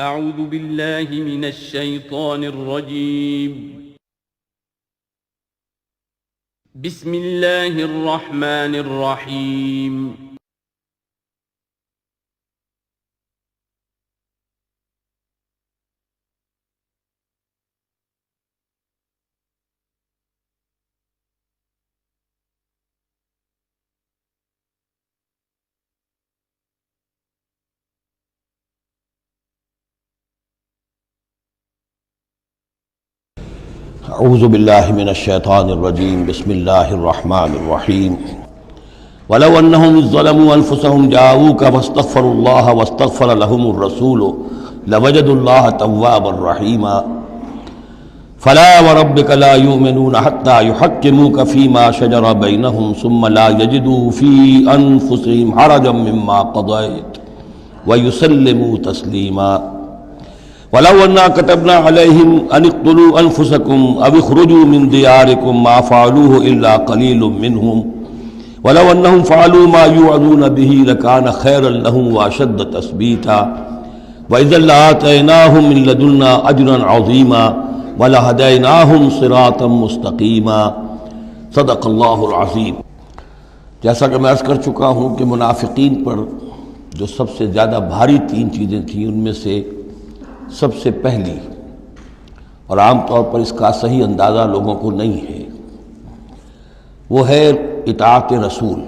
اعوذ باللہ من الشیطان الرجیم بسم اللہ الرحمن الرحیم اعوذ باللہ من الشیطان الرجیم بسم اللہ الرحمن الرحیم ولو انہم ظلموا انفسهم جاءوک واستغفروا اللہ واستغفر لهم الرسول لوجدوا اللہ توابا رحیما فلا وربک لا یؤمنون حتی یحکموک فیما شجر بینہم ثم لا یجدوا فی انفسهم حرجا مما قضیت ویسلموا تسلیما وَلَوْ أَنَّا كَتَبْنَا عَلَيْهِمْ أَنِ اقْتُلُوا أَنفُسَكُمْ أَوِ اخْرُجُوا مِنْ دِيَارِكُمْ مَا فَعَلُوهُ إِلَّا قَلِيلٌ مِّنْهُمْ وَلَوْ أَنَّهُمْ فَعَلُوا مَا يُوعَظُونَ بِهِ لَكَانَ خَيْرًا لَّهُمْ وَأَشَدَّ تَثْبِيتًا وَإِذًا لَّآتَيْنَاهُم مِّن لَّدُنَّا أَجْرًا عَظِيمًا وَلَهَدَيْنَاهُمْ صِرَاطًا مُّسْتَقِيمًا صدق اللہ العظیم۔ جیسا کہ میں عرض کر چکا ہوں کہ منافقین پر جو سب سے زیادہ بھاری تین چیزیں تھیں، ان میں سے سب سے پہلی اور عام طور پر اس کا صحیح اندازہ لوگوں کو نہیں ہے، وہ ہے اطاعت رسول۔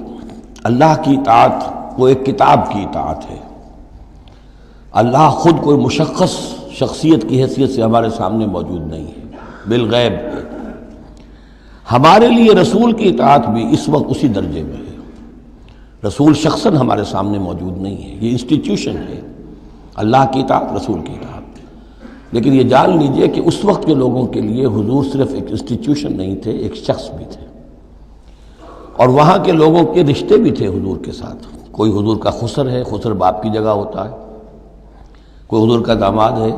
اللہ کی اطاعت وہ ایک کتاب کی اطاعت ہے۔ اللہ خود کوئی مشخص شخصیت کی حیثیت سے ہمارے سامنے موجود نہیں ہے، بالغیب ہے۔ ہمارے لیے رسول کی اطاعت بھی اس وقت اسی درجے میں ہے۔ رسول شخصاً ہمارے سامنے موجود نہیں ہے، یہ انسٹیٹیوشن ہے۔ اللہ کی اطاعت، رسول کی اطاعت۔ لیکن یہ جان لیجئے کہ اس وقت کے لوگوں کے لیے حضور صرف ایک انسٹیٹیوشن نہیں تھے، ایک شخص بھی تھے، اور وہاں کے لوگوں کے رشتے بھی تھے حضور کے ساتھ۔ کوئی حضور کا خسر ہے، خسر باپ کی جگہ ہوتا ہے، کوئی حضور کا داماد ہے،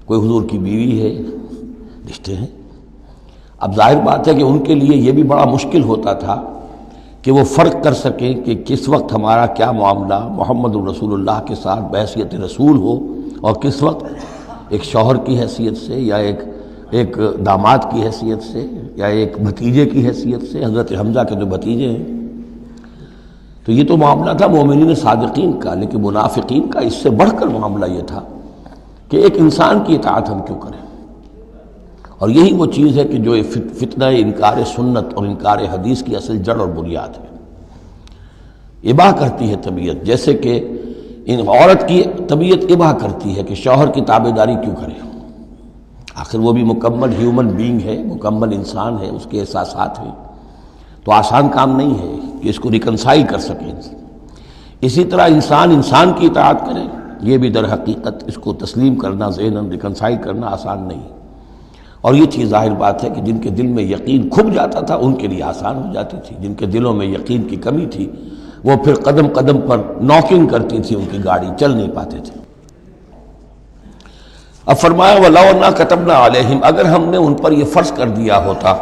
کوئی حضور کی بیوی ہے، رشتے ہیں۔ اب ظاہر بات ہے کہ ان کے لیے یہ بھی بڑا مشکل ہوتا تھا کہ وہ فرق کر سکیں کہ کس وقت ہمارا کیا معاملہ محمد الرسول اللہ کے ساتھ بحیثیت رسول ہو، اور کس وقت ایک شوہر کی حیثیت سے، یا ایک داماد کی حیثیت سے، یا ایک بھتیجے کی حیثیت سے، حضرت حمزہ کے جو بھتیجے ہیں۔ تو یہ تو معاملہ تھا مومنین صادقین کا، لیکن منافقین کا اس سے بڑھ کر معاملہ یہ تھا کہ ایک انسان کی اطاعت ہم کیوں کریں۔ اور یہی وہ چیز ہے کہ جو فتنہ انکار سنت اور انکار حدیث کی اصل جڑ اور بنیاد ہے۔ اباح کرتی ہے طبیعت، جیسے کہ ان عورت کی طبیعت اباح کرتی ہے کہ شوہر کی تابعداری کیوں کرے، آخر وہ بھی مکمل ہیومن بینگ ہے، مکمل انسان ہے، اس کے احساسات ہیں، تو آسان کام نہیں ہے کہ اس کو ریکنسائل کر سکیں۔ اسی طرح انسان کی اطاعت کرے، یہ بھی در حقیقت اس کو تسلیم کرنا، ذہناً ریکنسائل کرنا آسان نہیں۔ اور یہ چیز ظاہر بات ہے کہ جن کے دل میں یقین کھب جاتا تھا ان کے لیے آسان ہو جاتی تھی، جن کے دلوں میں یقین کی کمی تھی وہ پھر قدم قدم پر نوکنگ کرتی تھی، ان کی گاڑی چل نہیں پاتے تھے۔ اب فرمایا وَلَوْ أَنَّا كَتَبْنَا عَلَيْهِمْ، اگر ہم نے ان پر یہ فرض کر دیا ہوتا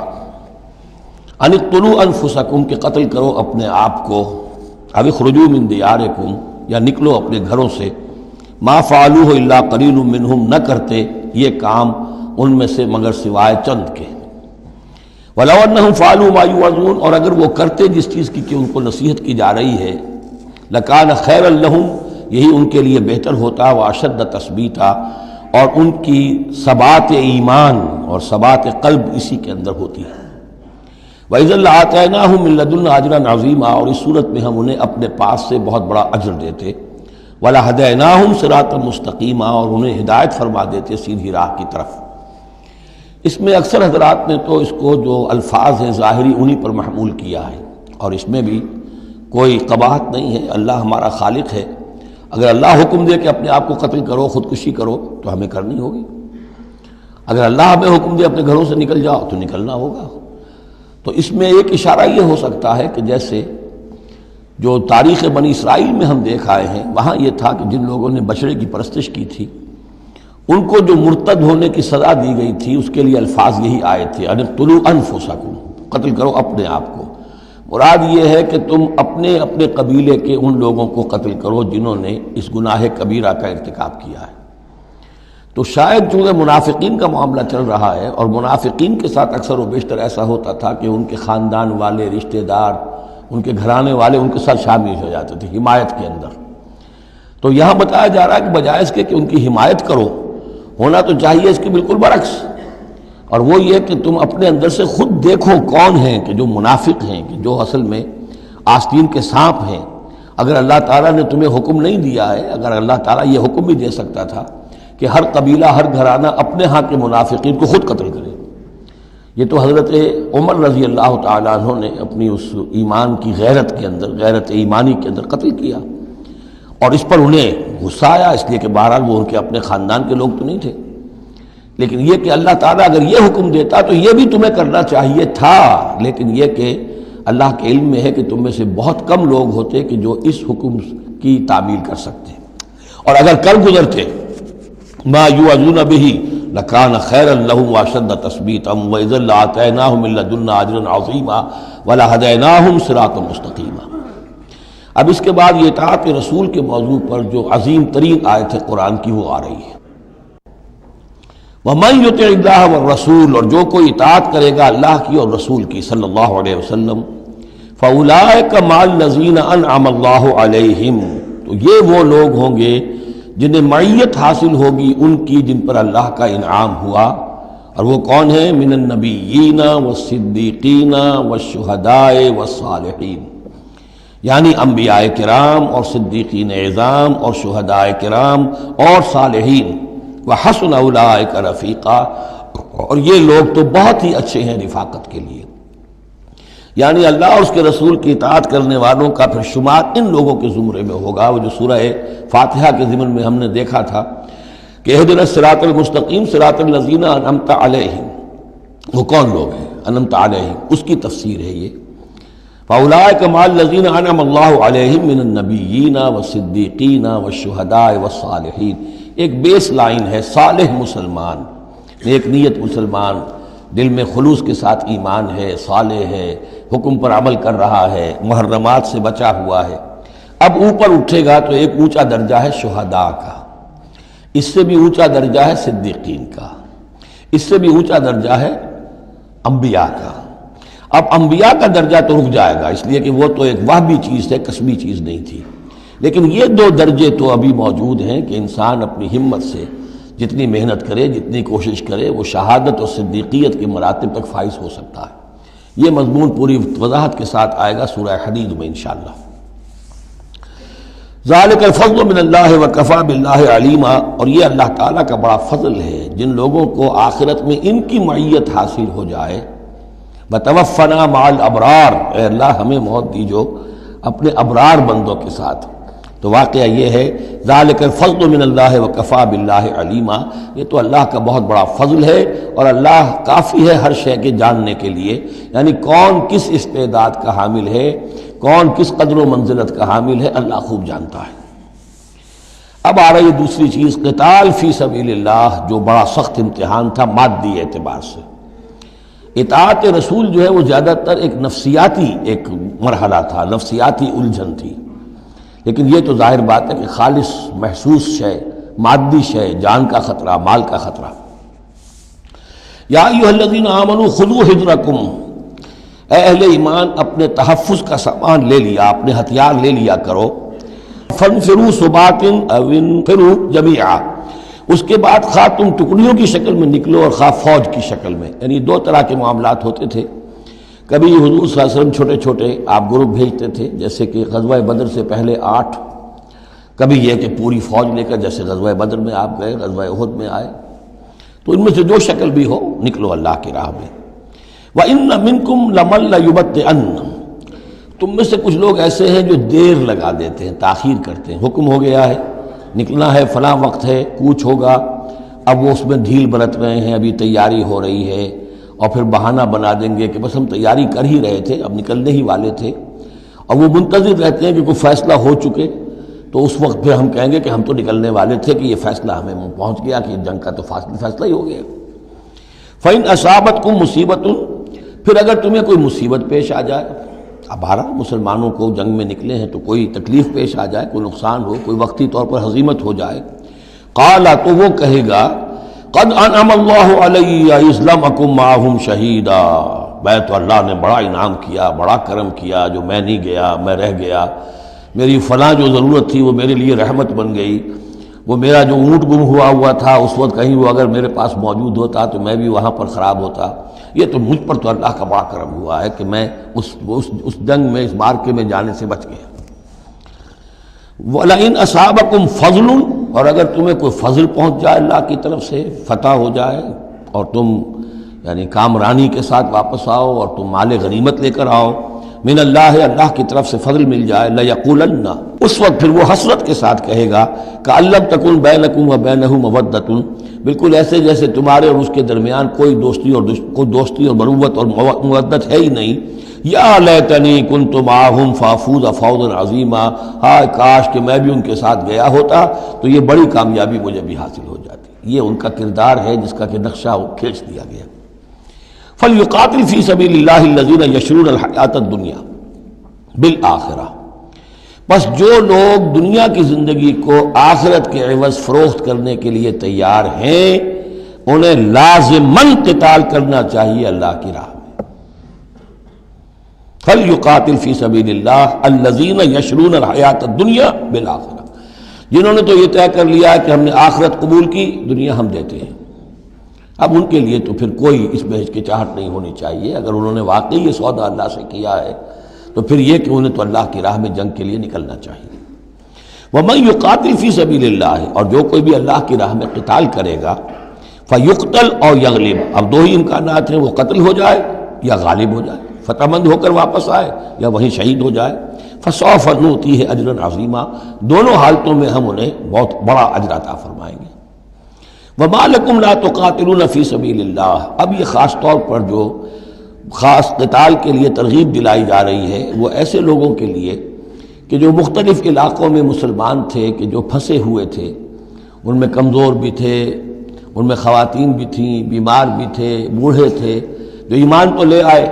أَنِ اقْتُلُوا أَنفُسَكُمْ کہ قتل کرو اپنے آپ کو، أَوِ اخْرُجُوا مِن دِيَارِكُمْ یا نکلو اپنے گھروں سے، مَا فَعَلُوهُ إِلَّا قَلِيلٌ مِّنْهُمْ نہ کرتے یہ کام ان میں سے مگر سوائے چند کے۔ وَلَوْ أَنَّهُمْ فَعَلُوا مَا يُوعَظُونَ اور اگر وہ کرتے جس چیز کی کہ ان کو نصیحت کی جا رہی ہے، لَكَانَ خَيْرًا لَّهُمْ یہی ان کے لیے بہتر ہوتا، وَأَشَدَّ تَثْبِيتًا اور ان کی ثبات ایمان اور ثبات قلب اسی کے اندر ہوتی ہے۔ وَإِذًا لَّآتَيْنَاهُم مِّن لَّدُنَّا أَجْرًا عَظِيمًا اور اس صورت میں ہم انہیں اپنے پاس سے بہت بڑا اجر دیتے، وَلَهَدَيْنَاهُمْ صِرَاطًا مُّسْتَقِيمًا اور انہیں ہدایت فرما دیتے سیدھی راہ کی طرف۔ اس میں اکثر حضرات نے تو اس کو جو الفاظ ہیں ظاہری انہی پر محمول کیا ہے، اور اس میں بھی کوئی قباحت نہیں ہے۔ اللہ ہمارا خالق ہے، اگر اللہ حکم دے کہ اپنے آپ کو قتل کرو، خودکشی کرو، تو ہمیں کرنی ہوگی۔ اگر اللہ ہمیں حکم دے اپنے گھروں سے نکل جاؤ تو نکلنا ہوگا۔ تو اس میں ایک اشارہ یہ ہو سکتا ہے کہ جیسے جو تاریخ بنی اسرائیل میں ہم دیکھ آئے ہیں، وہاں یہ تھا کہ جن لوگوں نے بچڑے کی پرستش کی تھی ان کو جو مرتد ہونے کی سزا دی گئی تھی، اس کے لیے الفاظ یہی آئے تھے، ان اقتلوا انفسکم قتل کرو اپنے آپ کو، مراد یہ ہے کہ تم اپنے اپنے قبیلے کے ان لوگوں کو قتل کرو جنہوں نے اس گناہ کبیرہ کا ارتکاب کیا ہے۔ تو شاید چونکہ منافقین کا معاملہ چل رہا ہے، اور منافقین کے ساتھ اکثر و بیشتر ایسا ہوتا تھا کہ ان کے خاندان والے، رشتہ دار، ان کے گھرانے والے ان کے ساتھ شامل ہو جاتے تھے حمایت کے اندر۔ تو یہاں بتایا جا رہا ہے کہ بجائے اس کے کہ ان کی حمایت کرو، ہونا تو چاہیے اس کے بالکل برعکس، اور وہ یہ کہ تم اپنے اندر سے خود دیکھو کون ہیں کہ جو منافق ہیں، کہ جو اصل میں آستین کے سانپ ہیں۔ اگر اللہ تعالیٰ نے تمہیں حکم نہیں دیا ہے، اگر اللہ تعالیٰ یہ حکم بھی دے سکتا تھا کہ ہر قبیلہ، ہر گھرانہ اپنے ہاں کے منافقین کو خود قتل کرے، یہ تو حضرت عمر رضی اللہ تعالیٰ عنہ نے اپنی اس ایمان کی غیرت کے اندر، غیرت ایمانی کے اندر قتل کیا، اور اس پر انہیں غصہ آیا، اس لیے کہ بہرحال وہ ان کے اپنے خاندان کے لوگ تو نہیں تھے۔ لیکن یہ کہ اللہ تعالیٰ اگر یہ حکم دیتا تو یہ بھی تمہیں کرنا چاہیے تھا، لیکن یہ کہ اللہ کے علم میں ہے کہ تم میں سے بہت کم لوگ ہوتے کہ جو اس حکم کی تعمیل کر سکتے، اور اگر کر گزرتے ما یوعظون به لکان خیرا لهم واشد تثبیتا واذا لآتیناہم من لدنا اجرا عظیما ولہدیناہم صراطا مستقیما۔ اب اس کے بعد یہ اطاعت رسول کے موضوع پر جو عظیم ترین آیت ہے قرآن کی وہ آ رہی ہے۔ وَمَن يُطِعِ اللَّهَ وَالرَّسُولَ، اور جو کوئی اطاعت کرے گا اللہ کی اور رسول کی صلی اللہ علیہ وسلم، فَأُولَٰئِكَ مَعَ الَّذِينَ أَنْعَمَ اللَّهُ عَلَيْهِمْ، تو یہ وہ لوگ ہوں گے جنہیں معیت حاصل ہوگی ان کی جن پر اللہ کا انعام ہوا، اور وہ کون ہیں؟ من النبیین والصدیقین والشہداء والصالحین، یعنی انبیاء کرام اور صدیقین اعظام اور شہداء کرام اور صالحین، وحسن اولئک رفیقا، اور یہ لوگ تو بہت ہی اچھے ہیں رفاقت کے لیے۔ یعنی اللہ اور اس کے رسول کی اطاعت کرنے والوں کا پھر شمار ان لوگوں کے زمرے میں ہوگا، وہ جو سورہ فاتحہ کے ضمن میں ہم نے دیکھا تھا کہ اہدنا الصراط المستقیم صراط الذین انعمت علیہم، وہ کون لوگ ہیں انعمت علیہم، اس کی تفسیر ہے یہ۔ فاولئک مع الذین انعم اللہ علیہم من النبیین والصدیقین والشہداء والصالحین، ایک بیس لائن ہے، صالح مسلمان، نیک نیت مسلمان، دل میں خلوص کے ساتھ ایمان ہے، صالح ہے، حکم پر عمل کر رہا ہے، محرمات سے بچا ہوا ہے۔ اب اوپر اٹھے گا تو ایک اونچا درجہ ہے شہداء کا، اس سے بھی اونچا درجہ ہے صدیقین کا، اس سے بھی اونچا درجہ ہے انبیاء کا۔ اب انبیاء کا درجہ تو رک جائے گا، اس لیے کہ وہ تو ایک وہبی چیز ہے، کسبی چیز نہیں تھی، لیکن یہ دو درجے تو ابھی موجود ہیں کہ انسان اپنی ہمت سے جتنی محنت کرے، جتنی کوشش کرے، وہ شہادت اور صدیقیت کے مراتب تک فائز ہو سکتا ہے۔ یہ مضمون پوری وضاحت کے ساتھ آئے گا سورہ حدید میں انشاءاللہ۔ ذالک الفضل من اللہ وکفی باللہ علیما، اور یہ اللہ تعالیٰ کا بڑا فضل ہے جن لوگوں کو آخرت میں ان کی معیت حاصل ہو جائے۔ وتوفنا مع الابرار، اے اللہ ہمیں موت دیجو اپنے ابرار بندوں کے ساتھ۔ تو واقعہ یہ ہے ذالک الفضل من اللہ وکفی باللہ علیما، یہ تو اللہ کا بہت بڑا فضل ہے، اور اللہ کافی ہے ہر شے کے جاننے کے لیے، یعنی کون کس استعداد کا حامل ہے، کون کس قدر و منزلت کا حامل ہے، اللہ خوب جانتا ہے۔ اب آ رہی ہے دوسری چیز، قتال فی سبیل اللہ، جو بڑا سخت امتحان تھا مادی اعتبار سے۔ اطاعت رسول جو ہے وہ زیادہ تر ایک نفسیاتی ایک مرحلہ تھا، نفسیاتی الجھن تھی، لیکن یہ تو ظاہر بات ہے کہ خالص محسوس شے، مادی شے، جان کا خطرہ، مال کا خطرہ۔ یا ایھا الذین آمنوا خذوا حذرکم، اے اہل ایمان اپنے تحفظ کا سامان لے لیا، اپنے ہتھیار لے لیا کرو۔ فانفروا ثبات او انفروا جمیعا، اس کے بعد خواہ تم ٹکڑیوں کی شکل میں نکلو اور خواہ فوج کی شکل میں، یعنی دو طرح کے معاملات ہوتے تھے۔ کبھی حضور صلی اللہ علیہ وسلم چھوٹے چھوٹے آپ گروپ بھیجتے تھے، جیسے کہ غزوہ بدر سے پہلے 8، کبھی یہ کہ پوری فوج لے کر جیسے غزوہ بدر میں آپ گئے، غزوہ احد میں آئے، تو ان میں سے جو شکل بھی ہو نکلو اللہ کی راہ میں۔ وَإِنَّ مِنْكُمْ لَمَن لَيُبَطِّئَنَّ، تم میں سے کچھ لوگ ایسے ہیں جو دیر لگا دیتے ہیں، تاخیر کرتے ہیں، حکم ہو گیا ہے نکلنا ہے، فلاں وقت ہے، کوچ ہوگا، اب وہ اس میں ڈھیل برت رہے ہیں، ابھی تیاری ہو رہی ہے، اور پھر بہانہ بنا دیں گے کہ بس ہم تیاری کر ہی رہے تھے، اب نکلنے ہی والے تھے، اور وہ منتظر رہتے ہیں کہ کوئی فیصلہ ہو چکے، تو اس وقت پھر ہم کہیں گے کہ ہم تو نکلنے والے تھے کہ یہ فیصلہ ہمیں پہنچ گیا کہ جنگ کا تو فیصلہ ہی ہو گیا۔ فَإِنْ أَصَابَتْكُمْ مُصِيبَةٌ، پھر اگر تمہیں کوئی مصیبت پیش آ جائے، اب بہرحال مسلمانوں کو جنگ میں نکلے ہیں تو کوئی تکلیف پیش آ جائے، کوئی نقصان ہو، کوئی وقتی طور پر ہزیمت ہو جائے، قال تو وہ کہے گا قد انعم اللہ علی اذ لم اکن معہم شہیدا، میں تو اللہ نے بڑا انعام کیا، بڑا کرم کیا، جو میں نہیں گیا، میں رہ گیا، میری فلاں جو ضرورت تھی وہ میرے لیے رحمت بن گئی، وہ میرا جو اونٹ گم ہوا تھا اس وقت کہیں وہ اگر میرے پاس موجود ہوتا تو میں بھی وہاں پر خراب ہوتا، یہ تو مجھ پر تو اللہ کا بڑا کرم ہوا ہے کہ میں اس جنگ میں، اس مارکے میں جانے سے بچ گیا۔ وَلَئِنْ أَصَابَكُمْ فَضْلٌ، اور اگر تمہیں کوئی فضل پہنچ جائے اللہ کی طرف سے، فتح ہو جائے اور تم یعنی کامرانی کے ساتھ واپس آؤ اور تم مال غنیمت لے کر آؤ، من اللہ، اللہ کی طرف سے فضل مل جائے، لَيَقُولَنَّ، اس وقت پھر وہ حسرت کے ساتھ کہے گا کہ لَمْ تَكُنْ بَيْنَكُمْ وَبَيْنَهُ مَوَدَّةٌ، بالکل ایسے جیسے تمہارے اور اس کے درمیان کوئی دوستی اور مروت اور مودت ہے ہی نہیں، یا لیتنی کنت معہم فافوز فوزا عظیما، ہائے کاش کہ میں بھی ان کے ساتھ گیا ہوتا تو یہ بڑی کامیابی مجھے بھی حاصل ہو جاتی۔ یہ ان کا کردار ہے جس کا کہ نقشہ کھینچ دیا گیا۔ فَلْيُقَاتِلْ فِي سَبِيلِ اللَّهِ الَّذِينَ يَشْرُونَ الْحَيَاةَ الدُّنْيَا بِالْآخِرَةِ، بس جو لوگ دنیا کی زندگی کو آخرت کے عوض فروخت کرنے کے لیے تیار ہیں انہیں لازماً قتال کرنا چاہیے اللہ کی راہ میں۔ فَلْيُقَاتِلْ فِي سَبِيلِ اللَّهِ الَّذِينَ يَشْرُونَ الْحَيَاةَ الدُّنْيَا بِالْآخِرَةِ، جنہوں نے تو یہ طے کر لیا ہے کہ ہم نے آخرت قبول کی، دنیا ہم دیتے ہیں۔ اب ان کے لیے تو پھر کوئی اس میں ہچکچاہٹ نہیں ہونی چاہیے، اگر انہوں نے واقعی یہ سودا اللہ سے کیا ہے تو پھر یہ کہ انہیں تو اللہ کی راہ میں جنگ کے لیے نکلنا چاہیے۔ وَمَن يُقَاتِلْ فِي سَبِيلِ اللَّهِ، اور جو کوئی بھی اللہ کی راہ میں قتال کرے گا، فَيُقْتَلْ أَوْ يَغْلِبْ، اب دو ہی امکانات ہیں، وہ قتل ہو جائے یا غالب ہو جائے، فتح مند ہو کر واپس آئے یا وہیں شہید ہو جائے، فَسَوْفَ نُؤْتِيهِ أَجْرًا عَظِيمًا، دونوں حالتوں میں ہم انہیں بہت بڑا اجر عطا فرمائیں گے۔ وَمَا لَكُمْ لَا تُقَاتِلُونَ فِي سَبِيلِ اللَّهِ، اب یہ خاص طور پر جو خاص قتال کے لیے ترغیب دلائی جا رہی ہے وہ ایسے لوگوں کے لیے کہ جو مختلف علاقوں میں مسلمان تھے، کہ جو پھنسے ہوئے تھے، ان میں کمزور بھی تھے، ان میں خواتین بھی تھیں، بیمار بھی تھے، بوڑھے تھے، جو ایمان تو لے آئے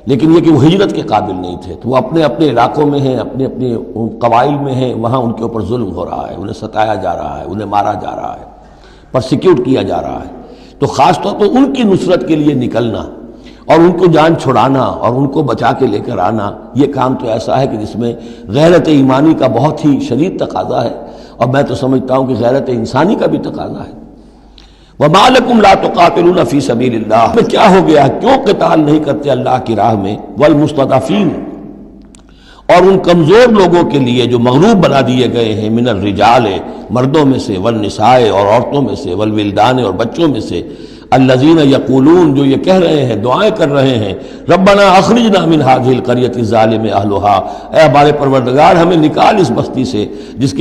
لیکن یہ کہ وہ ہجرت کے قابل نہیں تھے، تو وہ اپنے اپنے علاقوں میں ہیں، اپنے اپنے قبائل میں ہیں، وہاں ان کے اوپر ظلم ہو رہا ہے، انہیں ستایا جا رہا ہے، انہیں مارا جا رہا ہے، پرسیکیوٹ کیا جا رہا ہے، تو خاص طور پر ان کی نصرت کے لیے نکلنا اور ان کو جان چھڑانا اور ان کو بچا کے لے کر آنا، یہ کام تو ایسا ہے کہ جس میں غیرت ایمانی کا بہت ہی شدید تقاضا ہے، اور میں تو سمجھتا ہوں کہ غیرت انسانی کا بھی تقاضا ہے۔ وَمَا لَكُمْ لَا تُقَاتِلُونَ فِي سَبِيلِ اللَّهِ، میں کیا ہو گیا، کیوں قتال نہیں کرتے اللہ کی راہ میں، وَالْمُسْتَضْعَفِينَ، اور ان کمزور لوگوں کے لیے جو مغلوب بنا دیے گئے ہیں، من الرجال، مردوں میں سے، والنساء، اور عورتوں میں سے، والولدان، اور بچوں میں سے، الذین یقولون، جو یہ کہہ رہے ہیں، دعائیں کر رہے ہیں، ربنا اخرجنا من هذه القرية الظالم اهلها، اے ہمارے پروردگار ہمیں نکال اس بستی سے جس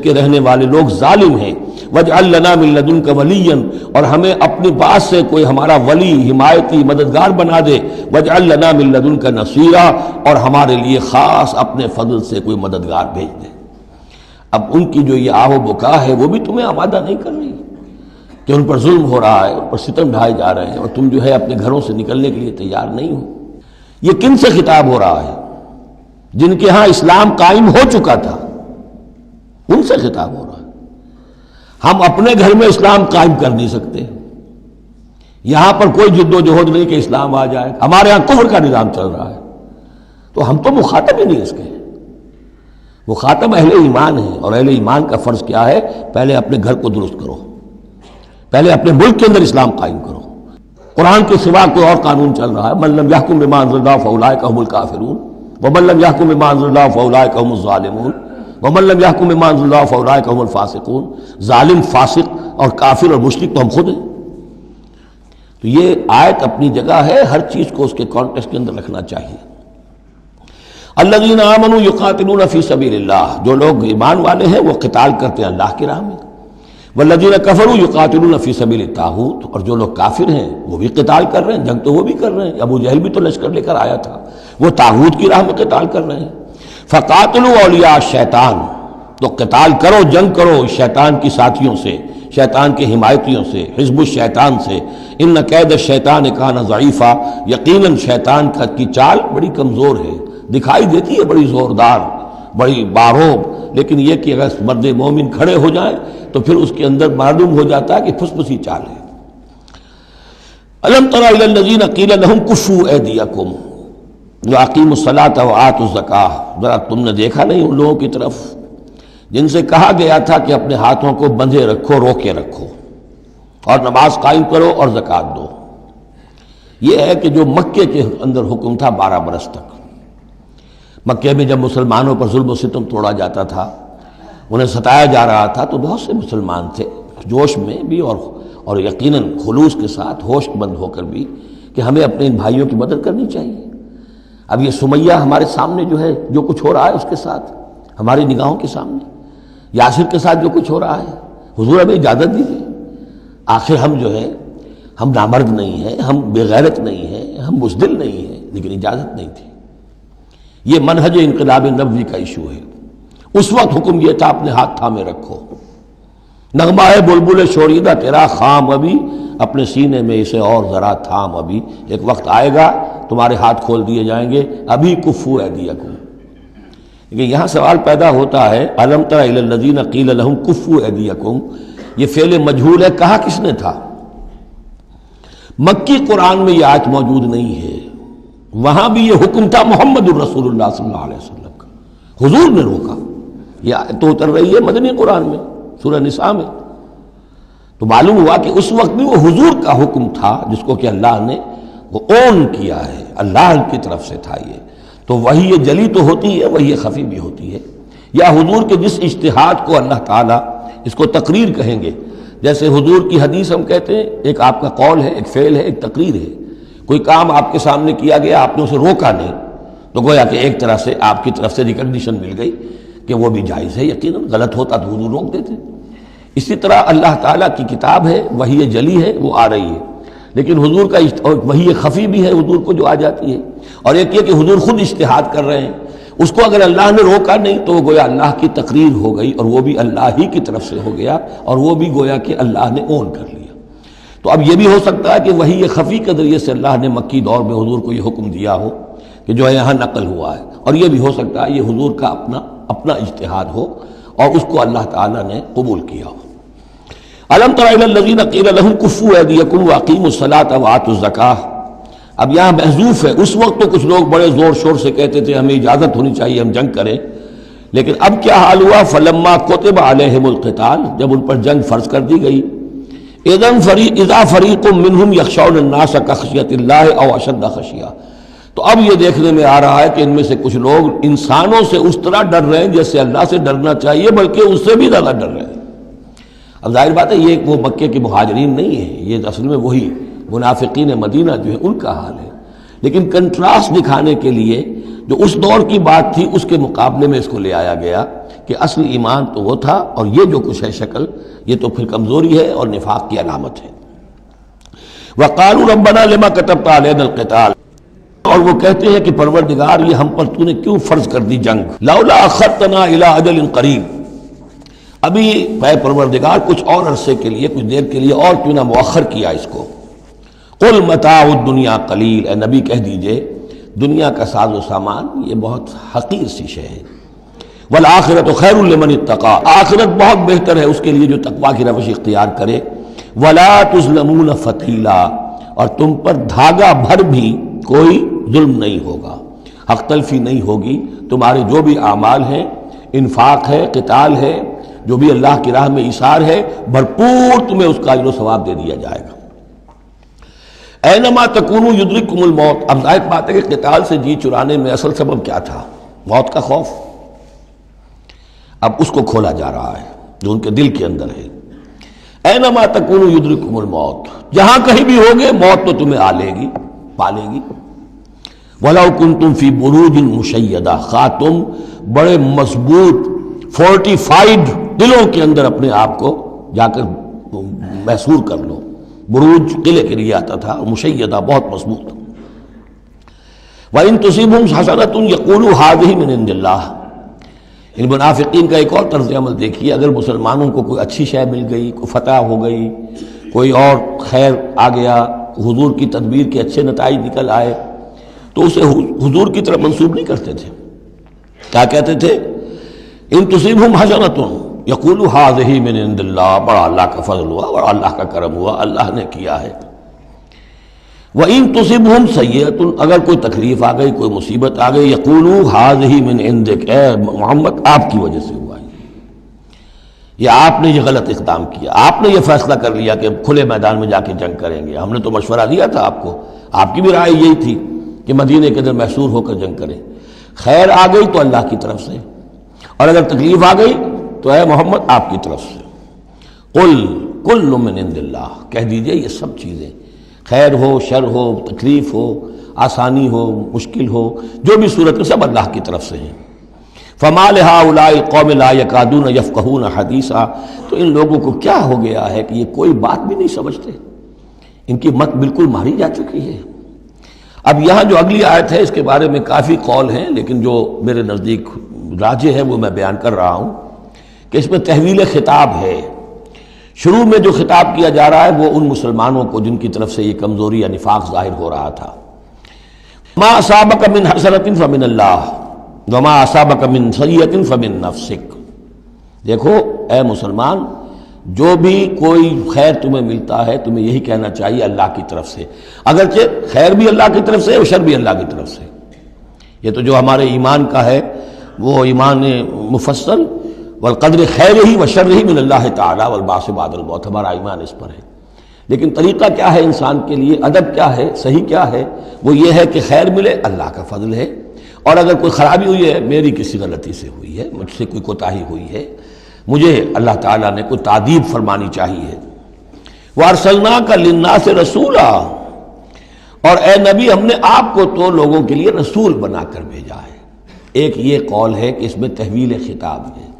کے رہنے والے لوگ ظالم ہیں، واجعل لنا من لدنك وليا، اور ہمیں اپنے پاس سے کوئی ہمارا ولی، حمایتی، مددگار بنا دے، واجعل لنا من لدنك نصيرا، اور ہمارے لیے خاص اپنے فضل سے کوئی مددگار بھیج دے۔ اب ان کی جو یہ آہ و بکا ہے وہ بھی تمہیں آمادہ نہیں کر رہی کہ ان پر ظلم ہو رہا ہے، ان پر ستم ڈھائے جا رہے ہیں، اور تم جو ہے اپنے گھروں سے نکلنے کے لیے تیار نہیں ہو۔ یہ کن سے خطاب ہو رہا ہے؟ جن کے ہاں اسلام قائم ہو چکا تھا، ان سے خطاب ہو رہا ہے۔ ہم اپنے گھر میں اسلام قائم کر نہیں سکتے، یہاں پر کوئی جد و جہد نہیں کہ اسلام آ جائے، ہمارے ہاں کفر کا نظام چل رہا ہے، تو ہم تو مخاطب ہی نہیں اس کے۔ مخاطب اہل ایمان ہیں، اور اہل ایمان کا فرض کیا ہے؟ پہلے اپنے گھر کو درست کرو، پہلے اپنے ملک کے اندر اسلام قائم کرو۔ قرآن کے سوا کوئی اور قانون چل رہا ہے، من لم یحکم بما انزل اللہ فاولئک هم الکافرون ومن لم یحکم بما انزل اللہ فاولئک هم الظالمون ومن لم یحکم بما انزل اللہ فاولئک هم الفاسقون۔ ظالم، فاسق اور کافر اور مشرک تو ہم خود ہیں۔ تو یہ آیت اپنی جگہ ہے، ہر چیز کو اس کے کانٹیکسٹ کے اندر رکھنا چاہیے۔ الذین آمنوا یقاتلون فی سبیل اللہ، جو لوگ ایمان والے ہیں وہ قتال کرتے ہیں اللہ کی راہ میں۔ والذین کفروا یقاتلون فی سبیل الطاغوت، اور جو لوگ کافر ہیں وہ بھی قتال کر رہے ہیں، جنگ تو وہ بھی کر رہے ہیں، ابو جہل بھی تو لشکر لے کر آیا تھا، وہ طاغوت کی راہ میں قتال کر رہے ہیں۔ فقاتلوا اولیاء الشیطان، تو قتال کرو، جنگ کرو شیطان کی ساتھیوں سے، شیطان کے حمایتیوں سے، حزب الشیطان سے۔ ان کید الشیطان کان ضعیفا، یقیناً شیطان کی چال بڑی کمزور ہے، دکھائی دیتی ہے بڑی زوردار، بڑی باروب، لیکن یہ کہ اگر مرد مومن کھڑے ہو جائیں تو پھر اس کے اندر معلوم ہو جاتا ہے کہ پھسپسی چال ہے۔ الم تر الی الذین قیل لهم کفوا ایدیکم واقیموا الصلاۃ وآتوا الزکاۃ، ذرا تم نے دیکھا نہیں ان لوگوں کی طرف جن سے کہا گیا تھا کہ اپنے ہاتھوں کو بندھے رکھو، روکے رکھو، اور نماز قائم کرو اور زکوٰۃ دو۔ یہ ہے کہ جو مکے کے اندر حکم تھا 12 برس تک، مکے میں جب مسلمانوں پر ظلم و ستم توڑا جاتا تھا، انہیں ستایا جا رہا تھا، تو بہت سے مسلمان تھے جوش میں بھی اور یقیناً خلوص کے ساتھ ہوش مند ہو کر بھی کہ ہمیں اپنے ان بھائیوں کی مدد کرنی چاہیے۔ اب یہ سمیہ ہمارے سامنے جو ہے، جو کچھ ہو رہا ہے اس کے ساتھ ہماری نگاہوں کے سامنے، یاسر کے ساتھ جو کچھ ہو رہا ہے، حضور ہمیں اجازت دیجیے۔ آخر ہم جو ہے، ہم نامرد نہیں ہیں، ہم بے غیرت نہیں ہیں، ہم بزدل نہیں ہیں، لیکن اجازت نہیں تھی۔ یہ منہج انقلاب نبوی کا ایشو ہے۔ اس وقت حکم یہ تھا اپنے ہاتھ تھامے رکھو، نغمہ ہے بلبل شوریدہ تیرا خام ابھی، اپنے سینے میں اسے اور ذرا تھام ابھی، ایک وقت آئے گا تمہارے ہاتھ کھول دیے جائیں گے، ابھی کفوا ایدیکم۔ لیکن یہاں سوال پیدا ہوتا ہے، الم تر الی الذین قیل لهم کفوا ایدیکم، یہ فعل مجہول ہے، کہا کس نے تھا؟ مکی قرآن میں یہ آیت موجود نہیں ہے، وہاں بھی یہ حکم تھا محمد الرسول اللہ صلی اللہ علیہ وسلم کا، حضور نے روکا۔ یہ آیت تو اتر رہی ہے مدنی قرآن میں، سورہ نساء میں، تو معلوم ہوا کہ اس وقت بھی وہ حضور کا حکم تھا جس کو کہ اللہ نے وہ اون کیا ہے، اللہ کی طرف سے تھا یہ۔ تو وہی یہ جلی تو ہوتی ہے، وہی یہ خفی بھی ہوتی ہے، یا حضور کے جس اجتہاد کو اللہ تعالیٰ اس کو تقریر کہیں گے، جیسے حضور کی حدیث ہم کہتے ہیں، ایک آپ کا قول ہے، ایک فعل ہے، ایک تقریر ہے۔ کوئی کام آپ کے سامنے کیا گیا، آپ نے اسے روکا نہیں، تو گویا کہ ایک طرح سے آپ کی طرف سے ریکگنیشن مل گئی کہ وہ بھی جائز ہے، یقیناً غلط ہوتا تو حضور روک دیتے۔ اسی طرح اللہ تعالیٰ کی کتاب ہے، وحی جلی ہے، وہ آ رہی ہے، لیکن حضور کا وحی خفی بھی ہے حضور کو جو آ جاتی ہے، اور ایک یہ کہ حضور خود اجتہاد کر رہے ہیں، اس کو اگر اللہ نے روکا نہیں تو وہ گویا اللہ کی تقریر ہو گئی، اور وہ بھی اللہ ہی کی طرف سے ہو گیا، اور وہ بھی گویا کہ اللہ نے اون کر لیا۔ تو اب یہ بھی ہو سکتا ہے کہ وحی خفی کے ذریعے سے اللہ نے مکی دور میں حضور کو یہ حکم دیا ہو کہ جو ہے یہاں نقل ہوا ہے، اور یہ بھی ہو سکتا ہے یہ حضور کا اپنا اجتہاد ہو اور اس کو اللہ تعالیٰ نے قبول کیا ہو۔ الم تر الی الذین قیل لهم کفوا ایدیکم واقیموا الصلاۃ وآتوا الزکاۃ، اب یہاں محذوف ہے۔ اس وقت تو کچھ لوگ بڑے زور شور سے کہتے تھے ہمیں اجازت ہونی چاہیے، ہم جنگ کریں، لیکن اب کیا حال ہوا؟ فلما کتب علیہم القتال، جب ان پر جنگ فرض کر دی گئی، اذا فریق منہم یخشون الناس کخشیۃ اللہ او اشد خشیہ، تو اب یہ دیکھنے میں آ رہا ہے کہ ان میں سے کچھ لوگ انسانوں سے اس طرح ڈر رہے ہیں جیسے اللہ سے ڈرنا چاہیے، بلکہ اس سے بھی زیادہ ڈر رہے ہیں۔ اب ظاہر بات ہے یہ وہ مکے کے مہاجرین نہیں ہیں، یہ اصل میں وہی منافقین مدینہ جو ہے ان کا حال ہے، لیکن کنٹراسٹ دکھانے کے لیے جو اس دور کی بات تھی اس کے مقابلے میں اس کو لے آیا گیا کہ اصل ایمان تو وہ تھا، اور یہ جو کچھ ہے شکل، یہ تو پھر کمزوری ہے اور نفاق کی علامت ہے۔ وَقَالُوا رَبَّنَا لِمَا كَتَبْتَ عَلَيْنَا الْقِتَالَ، اور وہ کہتے ہیں کہ پروردگار یہ ہم پر تو نے کیوں فرض کر دی جنگ، لولا اخرتنا الى اجل قریب، ابھی اے پروردگار کچھ اور عرصے کے لیے، کچھ دیر کے لیے اور کیوں نہ مؤخر کیا اس کو۔ قل متاع الدنیا قلیل، اے نبی کہہ دیجئے دنیا کا ساز و سامان یہ بہت حقیر سی شے ہے، والآخرۃ خیر لمن اتقى، آخرت بہت بہتر ہے اس کے لیے جو تقویٰ کی روش اختیار کرے، ولا تظلمون فتیلا، اور تم پر دھاگا بھر بھی کوئی ظلم نہیں ہوگا، حق تلفی نہیں ہوگی، تمہارے جو بھی اعمال ہیں، انفاق ہے، قتال ہے، جو بھی اللہ کی راہ میں ایثار ہے، بھرپور تمہیں اس کا اجر و ثواب دے دیا جائے گا۔ اینما تکونوا یدرککم الموت، اب ظاہر بات ہے کہ قتال سے جی چرانے میں اصل سبب کیا تھا؟ موت کا خوف، اب اس کو کھولا جا رہا ہے جو ان کے دل کے اندر ہے۔ اینما تکونوا یدرککم الموت، جہاں کہیں بھی ہوگے موت تو تمہیں آ لے گی، پا لے گی۔ وَلَوْ كُنْتُمْ فِي بُرُوجٍ مُشَيَّدَةٍ، خواہ تم بڑے مضبوط فورٹیفائڈ قلعوں کے اندر اپنے آپ کو جا کر محصور کر لو، بروج قلعے کے لیے آتا تھا، مشیدہ بہت مضبوط۔ وَإِن تُصِبْهُمْ حَسَنَةٌ يَقُولُوا هَٰذِهِ مِنْ عِندِ اللَّهِ، ان منافقین کا ایک اور طرز عمل دیکھیے، اگر مسلمانوں کو کوئی اچھی شے مل گئی، کوئی فتح ہو گئی، کوئی اور خیر آ گیا، حضور کی تدبیر کے اچھے نتائج نکل آئے، تو اسے حضور کی طرف منسوب نہیں کرتے تھے. کیا کہتے تھے؟ ان تصیبہم حسنۃ یقولوا ھذہ من عند اللہ، بڑا اللہ کا فضل ہوا، بڑا اللہ کا کرم ہوا، اللہ نے کیا ہے. وَإِن تُصِبْهُمْ سَيِّئَةٌ، اگر کوئی تکلیف آ گئی، کوئی مصیبت آ گئی، یقولوا ھذہ من عندک، اے محمد آپ کی وجہ سے ہوا ہے، یا آپ نے یہ غلط اقدام کیا، آپ نے یہ فیصلہ کر لیا کہ کھلے میدان میں جا کے جنگ کریں گے، ہم نے تو مشورہ دیا تھا آپ کو، آپ کی بھی رائے یہی تھی کہ مدینے کے اندر محصور ہو کر جنگ کریں. خیر آ گئی تو اللہ کی طرف سے، اور اگر تکلیف آ گئی تو اے محمد آپ کی طرف سے. قل کل من عند اللہ، کہہ دیجئے یہ سب چیزیں، خیر ہو، شر ہو، تکلیف ہو، آسانی ہو، مشکل ہو، جو بھی صورت میں سب اللہ کی طرف سے ہیں. فما لہؤلاء القوم لا یکادون یفقہون حدیثا، تو ان لوگوں کو کیا ہو گیا ہے کہ یہ کوئی بات بھی نہیں سمجھتے، ان کی مت بالکل ماری جا چکی ہے. اب یہاں جو اگلی آیت ہے اس کے بارے میں کافی قول ہیں، لیکن جو میرے نزدیک راجح ہے وہ میں بیان کر رہا ہوں کہ اس میں تحویل خطاب ہے. شروع میں جو خطاب کیا جا رہا ہے وہ ان مسلمانوں کو جن کی طرف سے یہ کمزوری یا نفاق ظاہر ہو رہا تھا. ما اصابک من حسنۃ فمن اللہ وما اصابک من سیئۃ فمن نفسک. دیکھو اے مسلمان، جو بھی کوئی خیر تمہیں ملتا ہے تمہیں یہی کہنا چاہیے اللہ کی طرف سے، اگرچہ خیر بھی اللہ کی طرف سے اور شر بھی اللہ کی طرف سے. یہ تو جو ہمارے ایمان کا ہے وہ ایمان مفصل، والقدر خیرہ وشرہ من اللہ تعالی والبعث بعد الموت، ہمارا ایمان اس پر ہے. لیکن طریقہ کیا ہے انسان کے لیے، ادب کیا ہے، صحیح کیا ہے؟ وہ یہ ہے کہ خیر ملے اللہ کا فضل ہے، اور اگر کوئی خرابی ہوئی ہے میری کسی غلطی سے ہوئی ہے، مجھ سے کوئی کوتاہی ہوئی ہے، مجھے اللہ تعالیٰ نے کوئی تعدیب فرمانی چاہیے. وَأَرْسَلْنَاكَ لِلنَّاسِ رَسُولًا، اور اے نبی ہم نے آپ کو تو لوگوں کے لیے رسول بنا کر بھیجا ہے. ایک یہ قول ہے کہ اس میں تحویل خطاب ہے،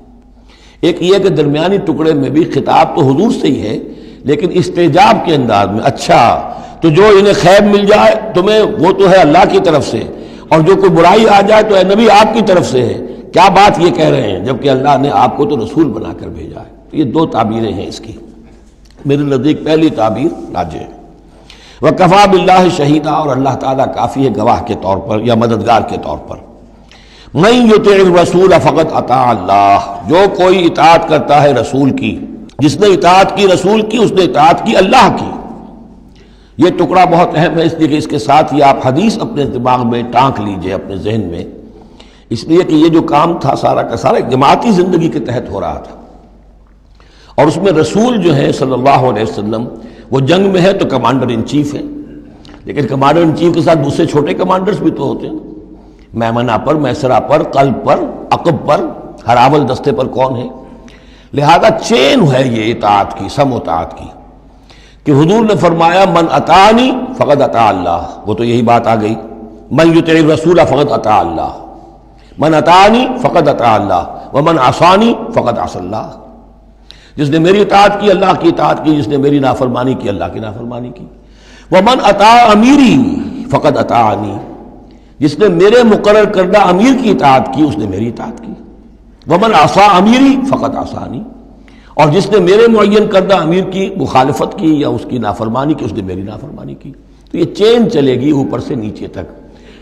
ایک یہ کہ درمیانی ٹکڑے میں بھی خطاب تو حضور سے ہی ہے لیکن استجاب کے انداز میں. اچھا تو جو انہیں خیر مل جائے تمہیں وہ تو ہے اللہ کی طرف سے، اور جو کوئی برائی آ جائے تو اے نبی آپ کی طرف سے ہے. کیا بات یہ کہہ رہے ہیں جبکہ اللہ نے آپ کو تو رسول بنا کر بھیجا ہے. تو یہ دو تعبیریں ہیں اس کی. میرے نزدیک پہلی تعبیر راجح ہے. وَكَفَى بِاللَّهِ شَهِيدًا، اور اللہ تعالیٰ کافی ہے گواہ کے طور پر یا مددگار کے طور پر. مَن يُطِعِ الرَّسُولَ فَقَدْ أَطَاعَ اللَّهَ، جو کوئی اطاعت کرتا ہے رسول کی، جس نے اطاعت کی رسول کی اس نے اطاعت کی اللہ کی. یہ ٹکڑا بہت اہم ہے، اس لیے کہ اس کے ساتھ ہی آپ حدیث اپنے دماغ میں ٹانک لیجئے، اپنے ذہن میں، اس لیے کہ یہ جو کام تھا سارا کا سارا ایک جماعتی زندگی کے تحت ہو رہا تھا، اور اس میں رسول جو ہے صلی اللہ علیہ وسلم وہ جنگ میں ہے تو کمانڈر ان چیف ہے، لیکن کمانڈر ان چیف کے ساتھ دوسرے چھوٹے کمانڈرز بھی تو ہوتے ہیں، میمنہ پر، میسرہ پر، قلب پر، عقب پر، ہراول دستے پر کون ہے. لہذا چین ہے یہ اطاعت کی، سم اطاعت کی، کہ حضور نے فرمایا من اطاعنی فقد اطاع اللہ، وہ تو یہی بات آ گئی، من یطع الرسول فقد اطاع اللہ، من اطاعنی فقد اطاع اللہ ومن عصانی فقد عصى اللہ. جس نے میری اطاعت کی اللہ کی اطاعت کی، جس نے میری نافرمانی کی اللہ کی نافرمانی کی. ومن اطاع امیری فقد اطاعنی، جس نے میرے مقرر کردہ امیر کی اطاعت کی اس نے میری اطاعت کی. ومن عصى امیری فقد عصانی، اور جس نے میرے معین کردہ امیر کی مخالفت کی یا اس کی نافرمانی کی اس نے میری نافرمانی کی. تو یہ چین چلے گی اوپر سے نیچے تک.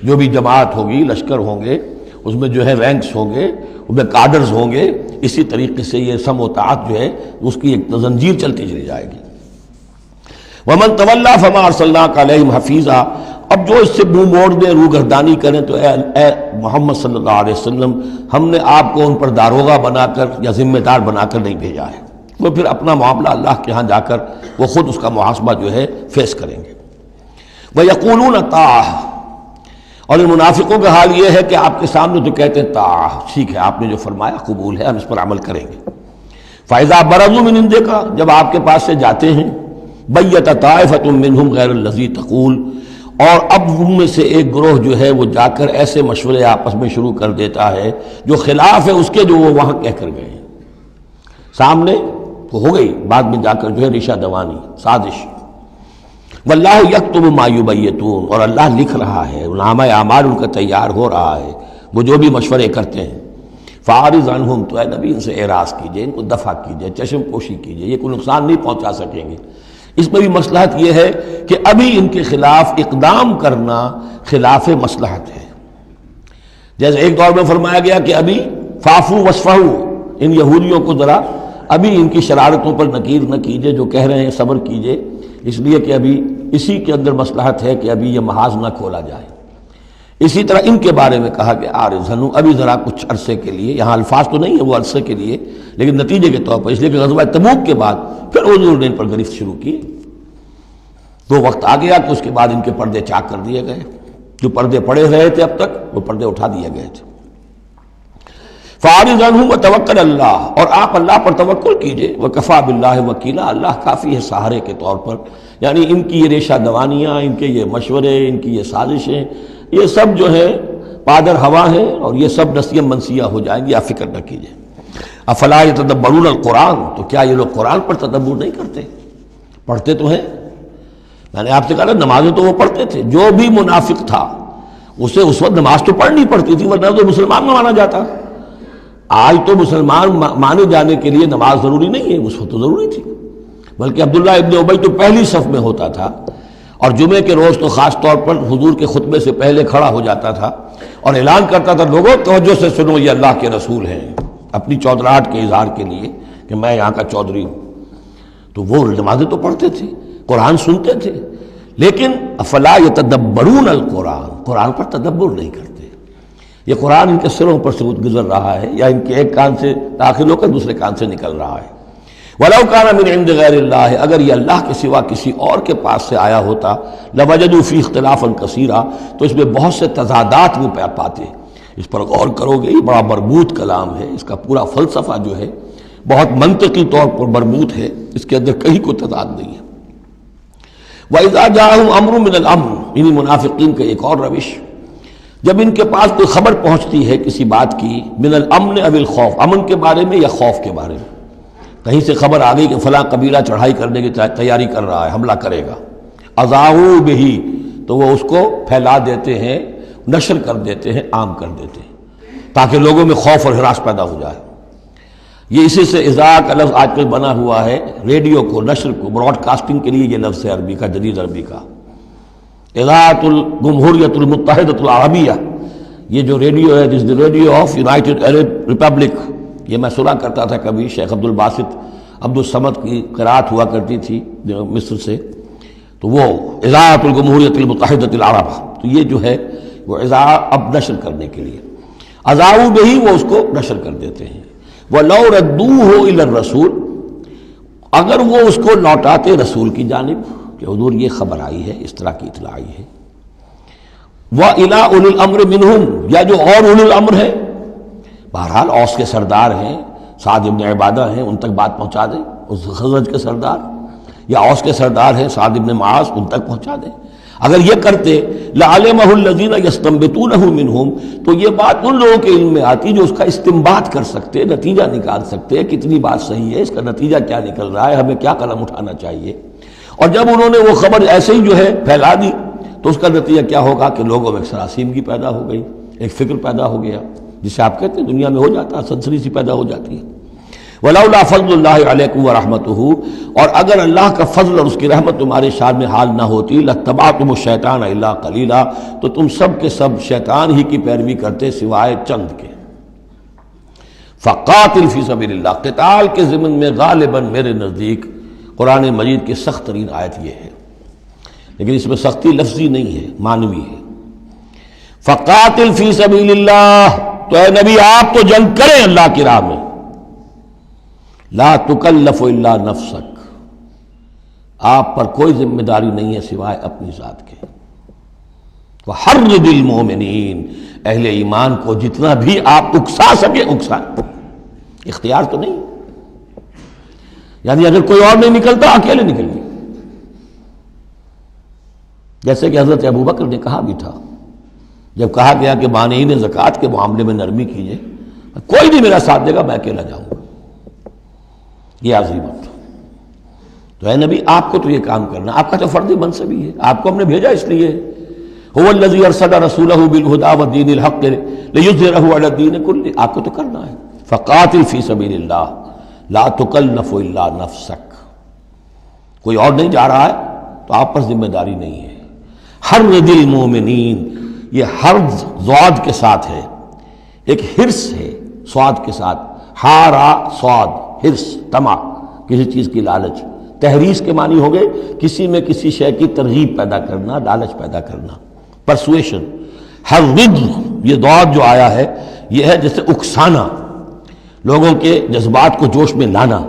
جو بھی جماعت ہوگی، لشکر ہوں گے، اس میں جو ہے رینکس ہوں گے، اس میں کارڈرز ہوں گے، اسی طریقے سے یہ سم و طاعت جو ہے اس کی ایک زنجیر چلتی چلی جائے گی. ومن تولیٰ فما ارسلناک علیہم حفیظا، اب جو اس سے منہ موڑ دیں، روگردانی کریں، تو اے محمد صلی اللہ علیہ وسلم ہم نے آپ کو ان پر داروغہ بنا کر یا ذمہ دار بنا کر نہیں بھیجا ہے. وہ پھر اپنا معاملہ اللہ کے ہاں جا کر وہ خود اس کا محاسبہ جو ہے فیس کریں گے. وَيَقُولُونَ طَاعَةٌ، اور ان منافقوں کا حال یہ ہے کہ آپ کے سامنے تو کہتے ہیں طاعہ، ٹھیک ہے آپ نے جو فرمایا قبول ہے، ہم اس پر عمل کریں گے. فَإِذَا بَرَزُوا مِنْ عِنْدِكَ، جب آپ کے پاس سے جاتے ہیں، بَيَّتَ طَائِفَةٌ مِّنْهُمْ غَيْرَ الَّذِي تَقُولُ، اور اب ان میں سے ایک گروہ جو ہے وہ جا کر ایسے مشورے آپس میں شروع کر دیتا ہے جو خلاف ہے اس کے جو وہ وہاں کہہ کر گئے ہیں. سامنے تو ہو گئی، بعد میں جا کر جو ہے ریشہ دوانی، سازش. واللہ یکتب ما یبیتون، اور اللہ لکھ رہا ہے، نامہ اعمال ان کا تیار ہو رہا ہے، وہ جو بھی مشورے کرتے ہیں. فاعرض عنہم، تو اے نبی ان سے اعراض کیجئے، ان کو دفع کیجئے، چشم پوشی کیجئے، یہ کوئی نقصان نہیں پہنچا سکیں گے. اس میں بھی مصلحت یہ ہے کہ ابھی ان کے خلاف اقدام کرنا خلاف مصلحت ہے. جیسے ایک دور میں فرمایا گیا کہ ابھی فافو وصفہو، ان یہودیوں کو ذرا ابھی ان کی شرارتوں پر نکیر نہ کیجئے، جو کہہ رہے ہیں صبر کیجئے، اس لیے کہ ابھی اسی کے اندر مصلحت ہے کہ ابھی یہ محاذ نہ کھولا جائے. اسی طرح ان کے بارے میں کہا کہ آرزنو، ابھی ذرا کچھ عرصے کے لیے، یہاں الفاظ تو نہیں ہے وہ عرصے کے لیے، لیکن نتیجے کے طور پر، اس لیے کہ غزوہ تبوک کے بعد پھر حضور نے ان پر گرفت شروع کی. تو وقت آ گیا کہ اس کے بعد ان کے پردے چاک کر دیے گئے. جو پردے پڑے رہے تھے اب تک، وہ پردے اٹھا دیے گئے تھے. فَأَعْرِضْ عَنْهُمْ وَتَوَكَّلْ عَلَى اللَّهِ، اور آپ اللہ پر توکل کیجئے. وَكَفَىٰ بِاللَّهِ وَكِيلًا، اللہ کافی ہے سہارے کے طور پر. یعنی ان کی یہ ریشہ دوانیاں، ان کے یہ مشورے، ان کی یہ سازشیں، یہ سب جو ہے پادر ہوا ہیں، اور یہ سب نسیہ منسیہ ہو جائیں گی، آپ فکر نہ کیجئے. افلا یتدبرون القرآن، تو کیا یہ لوگ قرآن پر تدبر نہیں کرتے؟ پڑھتے تو ہیں. میں نے آپ سے کہا نا، نمازیں تو وہ پڑھتے تھے. جو بھی منافق تھا اسے اس وقت نماز تو پڑھنی پڑتی تھی، ورنہ تو مسلمان نہ مانا جاتا. آج تو مسلمان مانے جانے کے لیے نماز ضروری نہیں ہے، اس وقت تو ضروری تھی. بلکہ عبداللہ ابن ابی تو پہلی صف میں ہوتا تھا، اور جمعے کے روز تو خاص طور پر حضور کے خطبے سے پہلے کھڑا ہو جاتا تھا اور اعلان کرتا تھا، لوگوں توجہ سے سنو، یہ اللہ کے رسول ہیں، اپنی چودراہٹ کے اظہار کے لیے کہ میں یہاں کا چودھری ہوں. تو وہ نمازیں تو پڑھتے تھے، قرآن سنتے تھے، لیکن افلا یتدبرون القرآن، قرآن پر تدبر نہیں کرتے. یہ قرآن ان کے سروں پر سے گزر رہا ہے، یا ان کے ایک کان سے داخل ہو کر دوسرے کان سے نکل رہا ہے. وَلَوْ كَانَ مِنْ عِنْدِ غَيْرِ اللَّهِ، اگر یہ اللہ کے سوا کسی اور کے پاس سے آیا ہوتا، لَوَجَدُوا فِيهِ اخْتِلَافًا كَثِيرًا، تو اس میں بہت سے تضادات وہ پاتے. اس پر غور کرو گے، یہ بڑا مربوط کلام ہے، اس کا پورا فلسفہ جو ہے بہت منطقی طور پر مربوط ہے، اس کے اندر کہیں کوئی تضاد نہیں ہے. وَإِذَا جَاءَهُمْ أَمْرٌ مِّنَ الْأَمْنِ، انہی منافقین کا ایک اور روش، جب ان کے پاس کوئی خبر پہنچتی ہے کسی بات کی، من الامن او الخوف، امن کے بارے میں یا خوف کے بارے میں، کہیں سے خبر آ گئی کہ فلاں قبیلہ چڑھائی کرنے کی تیاری کر رہا ہے، حملہ کرے گا، اذاعوا بہ، تو وہ اس کو پھیلا دیتے ہیں، نشر کر دیتے ہیں، عام کر دیتے ہیں، تاکہ لوگوں میں خوف اور ہراس پیدا ہو جائے. یہ اسی سے اذاع کا لفظ آج کل بنا ہوا ہے، ریڈیو کو، نشر کو، براڈ کاسٹنگ کے لیے یہ لفظ ہے عربی کا، جدید عربی کا. اذاعۃ الجمہوریۃ المتحدۃ العربیہ، یہ جو ریڈیو ہے، this radio of United Arab republic, یہ میں سنا کرتا تھا کبھی، شیخ عبد الباسط عبد الصمد کی قرات ہوا کرتی تھی مصر سے، تو وہ اذاعۃ الجمہوریۃ المتحدۃ العرب، تو یہ جو ہے وہ اذاع اب نشر کرنے کے لیے، اذاعوا بہ، وہ اس کو نشر کر دیتے ہیں. وَلَوْ رَدُّوهُ إِلَى الرَّسُولِ، اگر وہ اس کو لوٹاتے رسول کی جانب کہ حضور یہ خبر آئی ہے، اس طرح کی اطلاع آئی ہے. وَإِلَىٰ أُولِي الْأَمْرِ مِنْهُمْ، یا جو اور اولي الامر ہے، بہرحال اوس کے سردار ہیں، سعد ابن عبادہ ہیں، ان تک بات پہنچا دیں، اس خزرج کے سردار، یا اوس کے سردار ہیں سعد ابن معاذ، ان تک پہنچا دیں. اگر یہ کرتے لَعَلِمَهُ الَّذِينَ يَسْتَنبِطُونَهُ مِنْهُمْ، تو یہ بات ان لوگوں کے علم میں آتی جو اس کا استنباط کر سکتے، نتیجہ نکال سکتے، کتنی بات صحیح ہے، اس کا نتیجہ کیا نکل رہا ہے، ہمیں کیا قدم اٹھانا چاہیے. اور جب انہوں نے وہ خبر ایسے ہی جو ہے پھیلا دی، تو اس کا نتیجہ کیا ہوگا کہ لوگوں میں ایک سراسیمگی پیدا ہو گئی، ایک فکر پیدا ہو گیا، جسے آپ کہتے ہیں دنیا میں ہو جاتا ہے، سنسنی سی پیدا ہو جاتی ہے. وَلَوْلَا فَضْلُ اللَّهِ عَلَيْكُمْ وَرَحْمَتُهُ، اور اگر اللہ کا فضل اور اس کی رحمت تمہارے شان میں حال نہ ہوتی، لَاتَّبَعْتُمُ الشَّيْطَانَ إِلَّا قَلِيلًا، تو تم سب کے سب شیطان ہی کی پیروی کرتے سوائے چند کے. فَقَاتِلْ فِي سَبِيلِ اللَّهِ، قتال کے ضمن میں غالباً میرے نزدیک قرآن مجید کی سخت ترین آیت یہ ہے، لیکن اس میں سختی لفظی نہیں ہے، معنوی ہے. فَقَاتِلْ فِي سَبِيلِ اللَّهِ، تو اے نبی آپ تو جنگ کریں اللہ کی راہ میں. لا تکلف الا نفسک، آپ پر کوئی ذمہ داری نہیں ہے سوائے اپنی ذات کے. وحرض المؤمنین، اہل ایمان کو جتنا بھی آپ اکسا سکے اکسائیں، اختیار تو نہیں، یعنی اگر کوئی اور نہیں نکلتا اکیلے نکلیے. جیسے کہ حضرت ابوبکر نے کہا بھی تھا، جب کہا گیا کہ مانعین زکوٰۃ کے معاملے میں نرمی کیجیے، کوئی نہیں میرا ساتھ دے گا، میں اکیلا جاؤں گا. یہ عظیمت. تو اے نبی آپ کو تو یہ کام کرنا، آپ کا تو فرض منصب ہی ہے، آپ کو ہم نے بھیجا اس لیے. هو الذی ارسل رسولہ بالہدی ودین الحق لیظہرہ علی الدین کلہ، آپ کو تو کرنا ہے. فقاتل فی سبیل اللہ لا تکلف الا نفسک، کوئی اور نہیں جا رہا ہے تو آپ پر ذمہ داری نہیں ہے۔ حرض المومنین، یہ حرض ضاد کے ساتھ ہے، ایک حرص ہے صاد کے ساتھ، ہارا صاد، حرص، طمع، کسی چیز کی لالچ۔ تحریص کے معنی ہو گئے کسی میں کسی شے کی ترغیب پیدا کرنا، لالچ پیدا کرنا، پرسویشن۔ حرض، یہ ضاد جو آیا ہے یہ ہے جیسے اکسانا، لوگوں کے جذبات کو جوش میں لانا،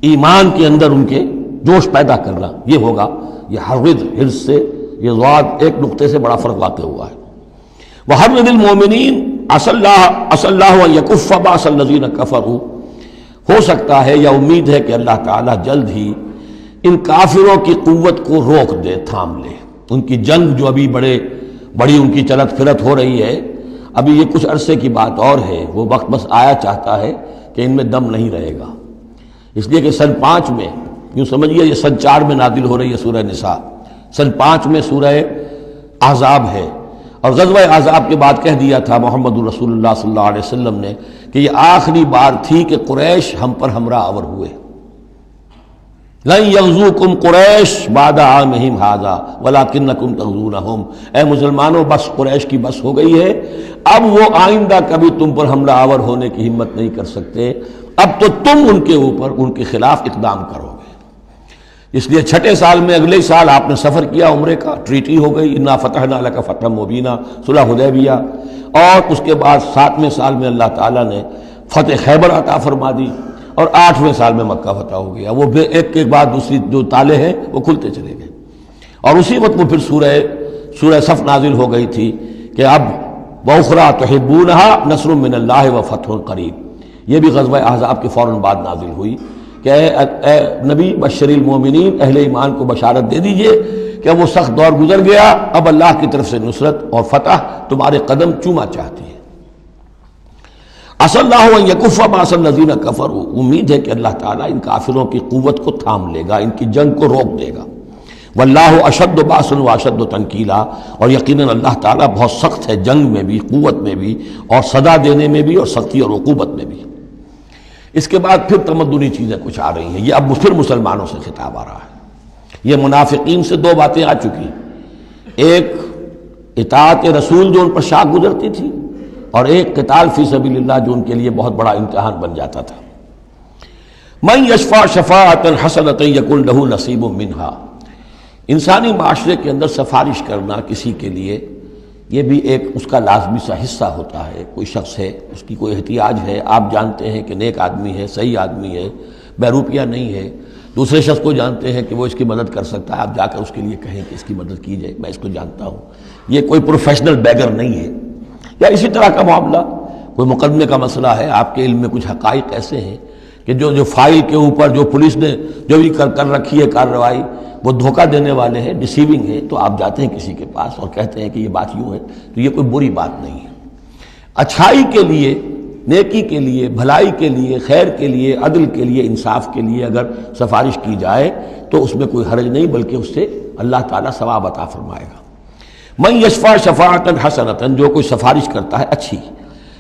ایمان کے اندر ان کے جوش پیدا کرنا، یہ ہوگا یہ حرض، حرص سے یہ ضاد ایک نقطے سے بڑا فرق واقع ہوا ہے۔ وحرض المومنین عسى اللہ ان یکف باس الذین کفروا، ہو سکتا ہے یا امید ہے کہ اللہ تعالیٰ جلد ہی ان کافروں کی قوت کو روک دے، تھام لے۔ ان کی جنگ جو ابھی بڑی ان کی چلت پھرت ہو رہی ہے، ابھی یہ کچھ عرصے کی بات اور ہے، وہ وقت بس آیا چاہتا ہے کہ ان میں دم نہیں رہے گا۔ اس لیے کہ سن 5 میں، یوں سمجھیے یہ سن 4 میں نازل ہو رہی ہے سورہ نساء، سن 5 میں سورہ احزاب ہے، اور غزوہ احزاب کے بعد کہہ دیا تھا محمد رسول اللہ صلی اللہ علیہ وسلم نے کہ یہ آخری بار تھی کہ قریش ہم پر ہمراہ آور ہوئے۔ لن یغزوکم قریش بعد عامہم ھذا ولکنکم تغزونہم، اے مسلمانوں بس قریش کی بس ہو گئی ہے، اب وہ آئندہ کبھی تم پر حملہ آور ہونے کی ہمت نہیں کر سکتے، اب تو تم ان کے اوپر ان کے خلاف اقدام کرو گے۔ اس لیے 6 سال میں اگلے سال آپ نے سفر کیا عمرے کا، ٹریٹی ہو گئی، انا فتحنا لک فتحا مبینا، صلح حدیبیہ، اور اس کے بعد 7ویں سال میں اللہ تعالیٰ نے فتح خیبر عطا فرما دی، اور 8ویں سال میں مکہ فتح ہو گیا۔ وہ ایک کے بعد دوسری جو تالے ہیں وہ کھلتے چلے گئے، اور اسی وقت وہ پھر سورہ صف نازل ہو گئی تھی کہ اب وَأُخْرَىٰ تُحِبُّونَهَا نَصْرٌ مِّنَ اللَّهِ وَفَتْحٌ قَرِیب، یہ بھی غزوہ احزاب کے فوراً بعد نازل ہوئی کہ اے نبی بشر المومنین، اہل ایمان کو بشارت دے دیجئے کہ اب وہ سخت دور گزر گیا، اب اللہ کی طرف سے نصرت اور فتح تمہارے قدم چوما چاہتی ہے۔ عسى اللہ ان یکف باس الذین کفروا، امید ہے کہ اللہ تعالیٰ ان کافروں کی قوت کو تھام لے گا، ان کی جنگ کو روک دے گا۔ واللہ اشد باس واشد تنکیلا، اور یقیناً اللہ تعالیٰ بہت سخت ہے جنگ میں بھی، قوت میں بھی، اور سزا دینے میں بھی، اور سختی اور عقوبت میں بھی۔ اس کے بعد پھر تمدنی چیزیں کچھ آ رہی ہیں، یہ اب پھر مسلمانوں سے خطاب آ رہا ہے۔ یہ منافقین سے 2 باتیں آ چکی، ایک اطاعت رسول جو ان پر شاق گزرتی تھی، اور ایک قتال فی سبیل اللہ جو ان کے لیے بہت بڑا امتحان بن جاتا تھا۔ من یشفع شفاعۃ حسنۃ یکن لہ نصیب منہا، انسانی معاشرے کے اندر سفارش کرنا کسی کے لیے یہ بھی ایک اس کا لازمی سا حصہ ہوتا ہے۔ کوئی شخص ہے، اس کی کوئی احتیاج ہے، آپ جانتے ہیں کہ نیک آدمی ہے، صحیح آدمی ہے، بیروپیہ نہیں ہے، دوسرے شخص کو جانتے ہیں کہ وہ اس کی مدد کر سکتا ہے، آپ جا کر اس کے لیے کہیں کہ اس کی مدد کی جائے، میں اس کو جانتا ہوں، یہ کوئی پروفیشنل بیگر نہیں ہے۔ یا اسی طرح کا معاملہ، کوئی مقدمے کا مسئلہ ہے، آپ کے علم میں کچھ حقائق ایسے ہیں کہ جو فائل کے اوپر جو پولیس نے جو بھی کر رکھی ہے کارروائی، وہ دھوکہ دینے والے ہیں، ڈیسیونگ ہے، تو آپ جاتے ہیں کسی کے پاس اور کہتے ہیں کہ یہ بات یوں ہے، تو یہ کوئی بری بات نہیں ہے۔ اچھائی کے لیے، نیکی کے لیے، بھلائی کے لیے، خیر کے لیے، عدل کے لیے، انصاف کے لیے اگر سفارش کی جائے تو اس میں کوئی حرج نہیں، بلکہ اس سے اللہ تعالیٰ ثواب عطا فرمائے گا۔ من یشفع شفاعۃ حسنۃ، جو کوئی سفارش کرتا ہے اچھی،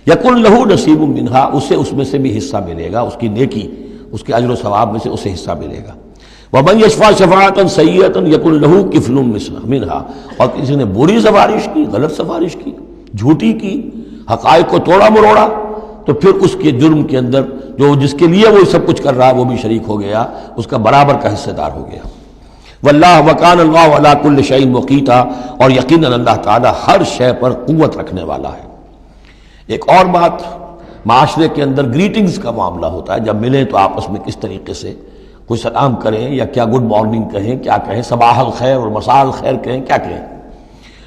یکن لہ نصیب منہا، اسے اس میں سے بھی حصہ ملے گا، اس کی نیکی، اس کے اجر و ثواب میں سے اسے حصہ ملے گا۔ ومن یشفع شفاعۃ سیئۃ یکن لہ کفل منہا، اور کسی نے بری سفارش کی، غلط سفارش کی، جھوٹی کی، حقائق کو توڑا مروڑا، تو پھر اس کے جرم کے اندر جو جس کے لیے وہ سب کچھ کر رہا ہے وہ بھی شریک ہو گیا، اس کا برابر کا حصہ دار ہو گیا۔ واللہ وکان اللہ علی کل شیء مقیتا، اور یقیناً اللہ تعالیٰ ہر شے پر قوت رکھنے والا ہے۔ ایک اور بات، معاشرے کے اندر گریٹنگز کا معاملہ ہوتا ہے، جب ملیں تو آپس میں کس طریقے سے کوئی سلام کریں، یا کیا گڈ مارننگ کہیں، کیا کہیں، صباح الخیر اور مساء الخیر کہیں، کیا کہیں،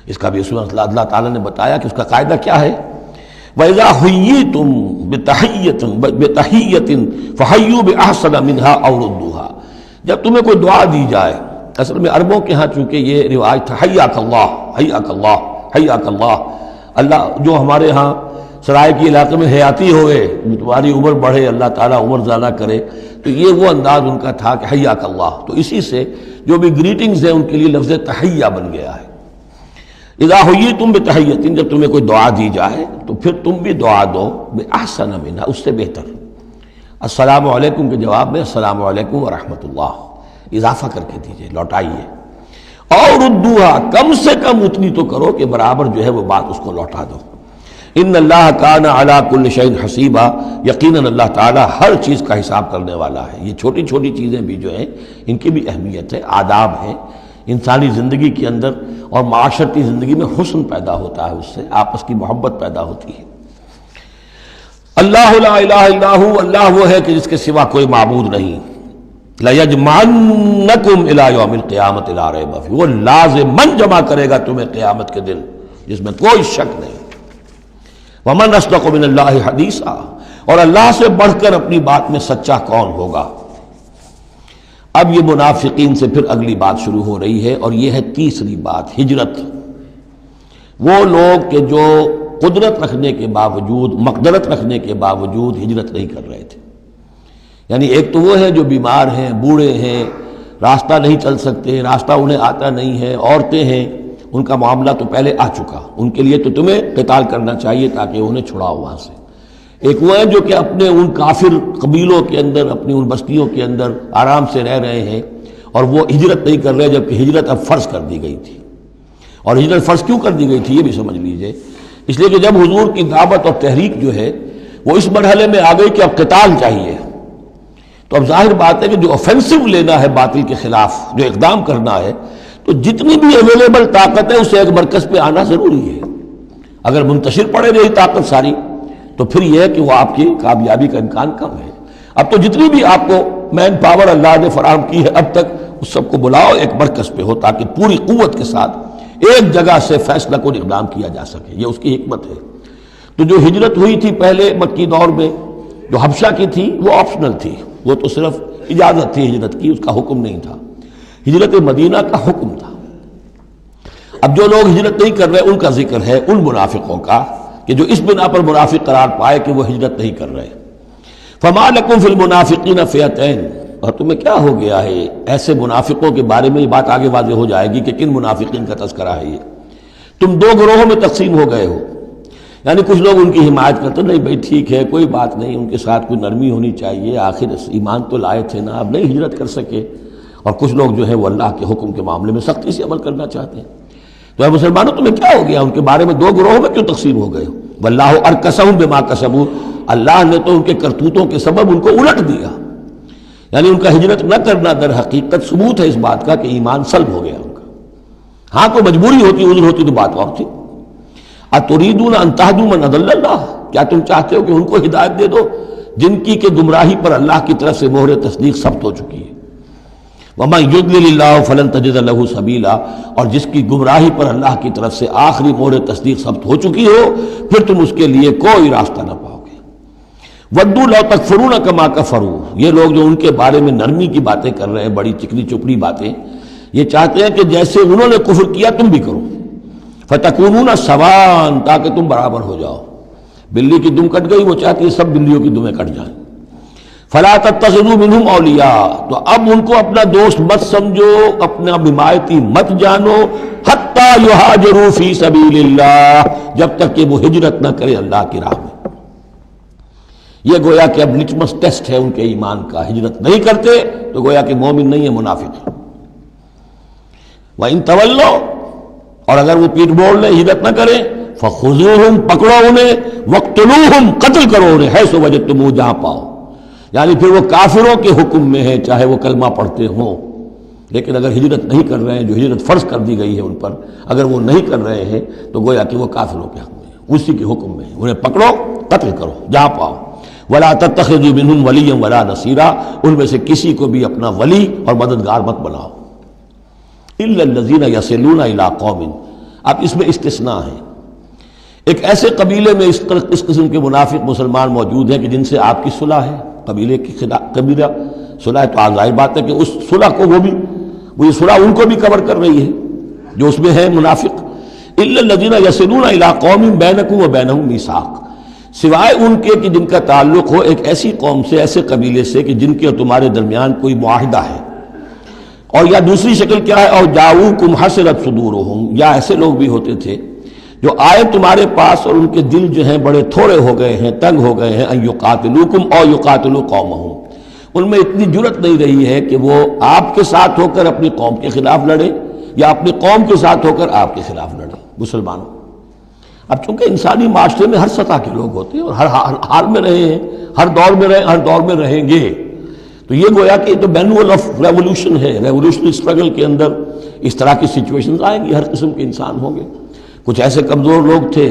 اس کا بھی اصول اللہ تعالیٰ نے بتایا کہ اس کا قاعدہ کیا ہے۔ وَإِذَا حُيِّيتُم بِتَحِيَّةٍ فَحَيُّوا بِأَحْسَنَ مِنْهَا أَوْ رُدُّوهَا، جب تمہیں کوئی دعا دی جائے، اصل میں عربوں کے ہاں چونکہ یہ رواج تھا حیاک اللہ، حیاک اللہ، حیاک اللہ، اللہ جو ہمارے ہاں سرائے کے علاقے میں حیاتی ہوئے، تمہاری عمر بڑھے، اللہ تعالیٰ عمر زیادہ کرے، تو یہ وہ انداز ان کا تھا کہ حیاک اللہ، تو اسی سے جو بھی گریٹنگز ہیں ان کے لیے لفظ تحیہ بن گیا ہے۔ اذا حییتم بتحیۃ، جب تمہیں کوئی دعا دی جائے تو پھر تم بھی دعا دو بأحسن منہا، اس سے بہتر۔ السلام علیکم کے جواب میں السلام علیکم ورحمۃ اللہ، اضافہ کر کے دیجئے، لوٹائیے. اور ردوہا، کم سے کم اتنی تو کرو کہ برابر جو ہے وہ بات اس کو لوٹا دو. ان اللہ کان علی کل شیء حسیبا، یقیناً اللہ تعالیٰ ہر چیز کا حساب کرنے والا ہے. یہ چھوٹی چھوٹی چیزیں بھی جو ہیں ان کی بھی اہمیت ہے، آداب ہیں. انسانی زندگی کے اندر اور معاشرتی زندگی میں حسن پیدا ہوتا ہے، اس سے آپس کی محبت پیدا ہوتی ہے. اللہ لا الہ الا ہو، اللہ وہ ہے کہ جس کے سوا کوئی معبود نہیں. لَيَجْمَعَنَّكُمْ إِلَىٰ يَوْمِ الْقِيَامَةِ لَا رَيْبَ فِيهِ، وہ لازماً جمع کرے گا تمہیں قیامت کے دن جس میں کوئی شک نہیں. وَمَنْ أَصْدَقُ مِنَ اللَّهِ حَدِيثًا، اور اللہ سے بڑھ کر اپنی بات میں سچا کون ہوگا. اب یہ منافقین سے پھر اگلی بات شروع ہو رہی ہے، اور یہ ہے تیسری بات، ہجرت. وہ لوگ کہ جو قدرت رکھنے کے باوجود، مقدرت رکھنے کے باوجود ہجرت نہیں کر رہے تھے. یعنی ایک تو وہ ہے جو بیمار ہیں، بوڑھے ہیں، راستہ نہیں چل سکتے، راستہ انہیں آتا نہیں ہے، عورتیں ہیں، ان کا معاملہ تو پہلے آ چکا، ان کے لیے تو تمہیں قتال کرنا چاہیے تاکہ انہیں چھڑاؤ وہاں سے. ایک وہ ہے جو کہ اپنے ان کافر قبیلوں کے اندر، اپنی ان بستیوں کے اندر آرام سے رہ رہے ہیں اور وہ ہجرت نہیں کر رہے، جبکہ ہجرت اب فرض کر دی گئی تھی. اور ہجرت فرض کیوں کر دی گئی تھی یہ بھی سمجھ لیجئے. اس لیے کہ جب حضور کی دعوت اور تحریک جو ہے وہ اس مرحلے میں آ گئی کہ اب قتال چاہیے، تو اب ظاہر بات ہے کہ جو آفینسو لینا ہے باطل کے خلاف، جو اقدام کرنا ہے، تو جتنی بھی اویلیبل طاقت ہے اسے ایک مرکز پہ آنا ضروری ہے. اگر منتشر پڑے رہی طاقت ساری تو پھر یہ ہے کہ وہ آپ کی کامیابی کا امکان کم ہے. اب تو جتنی بھی آپ کو مین پاور اللہ نے فراہم کی ہے اب تک، اس سب کو بلاؤ ایک مرکز پہ ہو تاکہ پوری قوت کے ساتھ ایک جگہ سے فیصلہ کو اقدام کیا جا سکے. یہ اس کی حکمت ہے. تو جو ہجرت ہوئی تھی پہلے مکی دور میں، جو حبشہ کی تھی، وہ آپشنل تھی، وہ تو صرف اجازت تھی ہجرت کی، اس کا حکم نہیں تھا. ہجرت مدینہ کا حکم تھا. اب جو لوگ ہجرت نہیں کر رہے ان کا ذکر ہے، ان منافقوں کا کہ جو اس بنا پر منافق قرار پائے کہ وہ ہجرت نہیں کر رہے. فما لکم فی المنافقین فئتین، اور تمہیں کیا ہو گیا ہے ایسے منافقوں کے بارے میں. یہ بات آگے واضح ہو جائے گی کہ کن منافقین کا تذکرہ ہے. یہ تم دو گروہوں میں تقسیم ہو گئے ہو. یعنی کچھ لوگ ان کی حمایت کرتے، نہیں بھائی ٹھیک ہے کوئی بات نہیں، ان کے ساتھ کوئی نرمی ہونی چاہیے، آخر ایمان تو لائے تھے نا، اب نہیں ہجرت کر سکے. اور کچھ لوگ جو ہے وہ اللہ کے حکم کے معاملے میں سختی سے عمل کرنا چاہتے ہیں. تو اے مسلمانوں تمہیں کیا ہو گیا؟ ان کے بارے میں دو گروہوں میں کیوں تقسیم ہو گئے ہو؟ واللہ ارکسہم بما کسبوا، اللہ نے تو ان کے کرتوتوں کے سبب ان کو الٹ دیا. یعنی ان کا ہجرت نہ کرنا در حقیقت ثبوت ہے اس بات کا کہ ایمان سلب ہو گیا ان کا. ہاں کوئی مجبوری ہوتی، عذر ہوتی تو بات اور تھی. اتریدون ان تہدوا من اضل اللہ، کیا تم چاہتے ہو کہ ان کو ہدایت دے دو جن کی کہ گمراہی پر اللہ کی طرف سے مہر تصدیق ثبت ہو چکی ہے. وَمَن يُضْلِلِ اللَّهُ فَلَن تَجِدَ لَهُ سَبِيلًا، اور جس کی گمراہی پر اللہ کی طرف سے آخری مہر تصدیق ثبت ہو چکی ہو پھر تم اس کے لیے کوئی راستہ نہ پاؤ گے. وَدُّوا لَوْ تَكْفُرُونَ كَمَا كَفَرُوا، یہ لوگ جو ان کے بارے میں نرمی کی باتیں کر رہے ہیں، بڑی چکنی چپڑی باتیں، یہ چاہتے ہیں کہ جیسے انہوں نے کفر کیا تم بھی کرو. فَتَكُونُونَ سَوَاءً، تاکہ تم برابر ہو جاؤ. بلی کی دم کٹ گئی، وہ چاہتی ہے سب بلیوں کی دمیں کٹ جائیں. فَلَا تَتَّخِذُوا مِنْهُمْ أَوْلِيَاءَ، تو اب ان کو اپنا دوست مت سمجھو، اپنا حمایتی مت جانو. حَتَّى يُهَاجِرُوا فِي سَبِيلِ اللَّهِ، جب تک کہ وہ ہجرت نہ کرے اللہ کی راہ میں. یہ گویا کہ اب لٹمس ٹیسٹ ہے ان کے ایمان کا. ہجرت نہیں کرتے تو گویا کہ مومن نہیں ہے، منافق ہے. وَإِن تَوَلَّوْا، اور اگر وہ پیٹ موڑ لیں، ہجرت نہ کریں، فَخُذُوهُمْ، پکڑو انہیں، وَاقْتُلُوهُمْ، قتل کرو انہیں، حیث وجدتموہ، جہاں پاؤ. یعنی پھر وہ کافروں کے حکم میں ہے، چاہے وہ کلمہ پڑھتے ہوں. لیکن اگر ہجرت نہیں کر رہے ہیں، جو ہجرت فرض کر دی گئی ہے ان پر، اگر وہ نہیں کر رہے ہیں تو گویا کہ وہ کافروں کے حق میں ہے، اسی کے حکم میں ہے. انہیں پکڑو، قتل کرو جہاں پاؤ. وَلَا تَتَّخِذُوا مِنْهُمْ وَلِيًّا وَلَا نَصِيرًا، ان میں سے کسی کو بھی اپنا ولی اور مددگار مت بناؤ. إِلَّا الَّذِينَ يَصِلُونَ إِلَىٰ قَوْمٍ، اب اس میں استثناء ہے. ایک ایسے قبیلے میں اس قسم کے منافق مسلمان موجود ہیں کہ جن سے آپ کی صلح ہے، قبیلے کی قبیلہ صلح، تو ظاہر بات ہے کہ اس صلح کو وہ یہ صلح ان کو بھی کور کر رہی ہے جو اس میں ہے منافق. إِلَّا الَّذِينَ يَصِلُونَ إِلَىٰ قَوْمٍ بَيْنَكُمْ وَبَيْنَهُم مِيثَاقٌ، سوائے ان کے کہ جن کا تعلق ہو ایک ایسی قوم سے، ایسے قبیلے سے کہ جن کے اور تمہارے درمیان کوئی معاہدہ ہے. اور یا دوسری شکل کیا ہے، اور جاؤکم حسرت صدورہم، یا ایسے لوگ بھی ہوتے تھے جو آئے تمہارے پاس اور ان کے دل جو ہیں بڑے تھوڑے ہو گئے ہیں، تنگ ہو گئے ہیں، ان یقاتلوکم او یقاتلوا قومہم، ان میں اتنی جرت نہیں رہی ہے کہ وہ آپ کے ساتھ ہو کر اپنی قوم کے خلاف لڑے یا اپنی قوم کے ساتھ ہو کر آپ کے خلاف لڑے مسلمانوں۔ اب چونکہ انسانی معاشرے میں ہر سطح کے لوگ ہوتے ہیں اور ہر حال میں رہے ہیں، ہر دور میں رہے، ہر دور میں رہیں گے، تو یہ گویا کہ یہ تو مینول آف ریولوشن ہے۔ ریولوشنری اسٹرگل کے اندر اس طرح کی سچویشنز آئیں گی، ہر قسم کے انسان ہوں گے۔ کچھ ایسے کمزور لوگ تھے،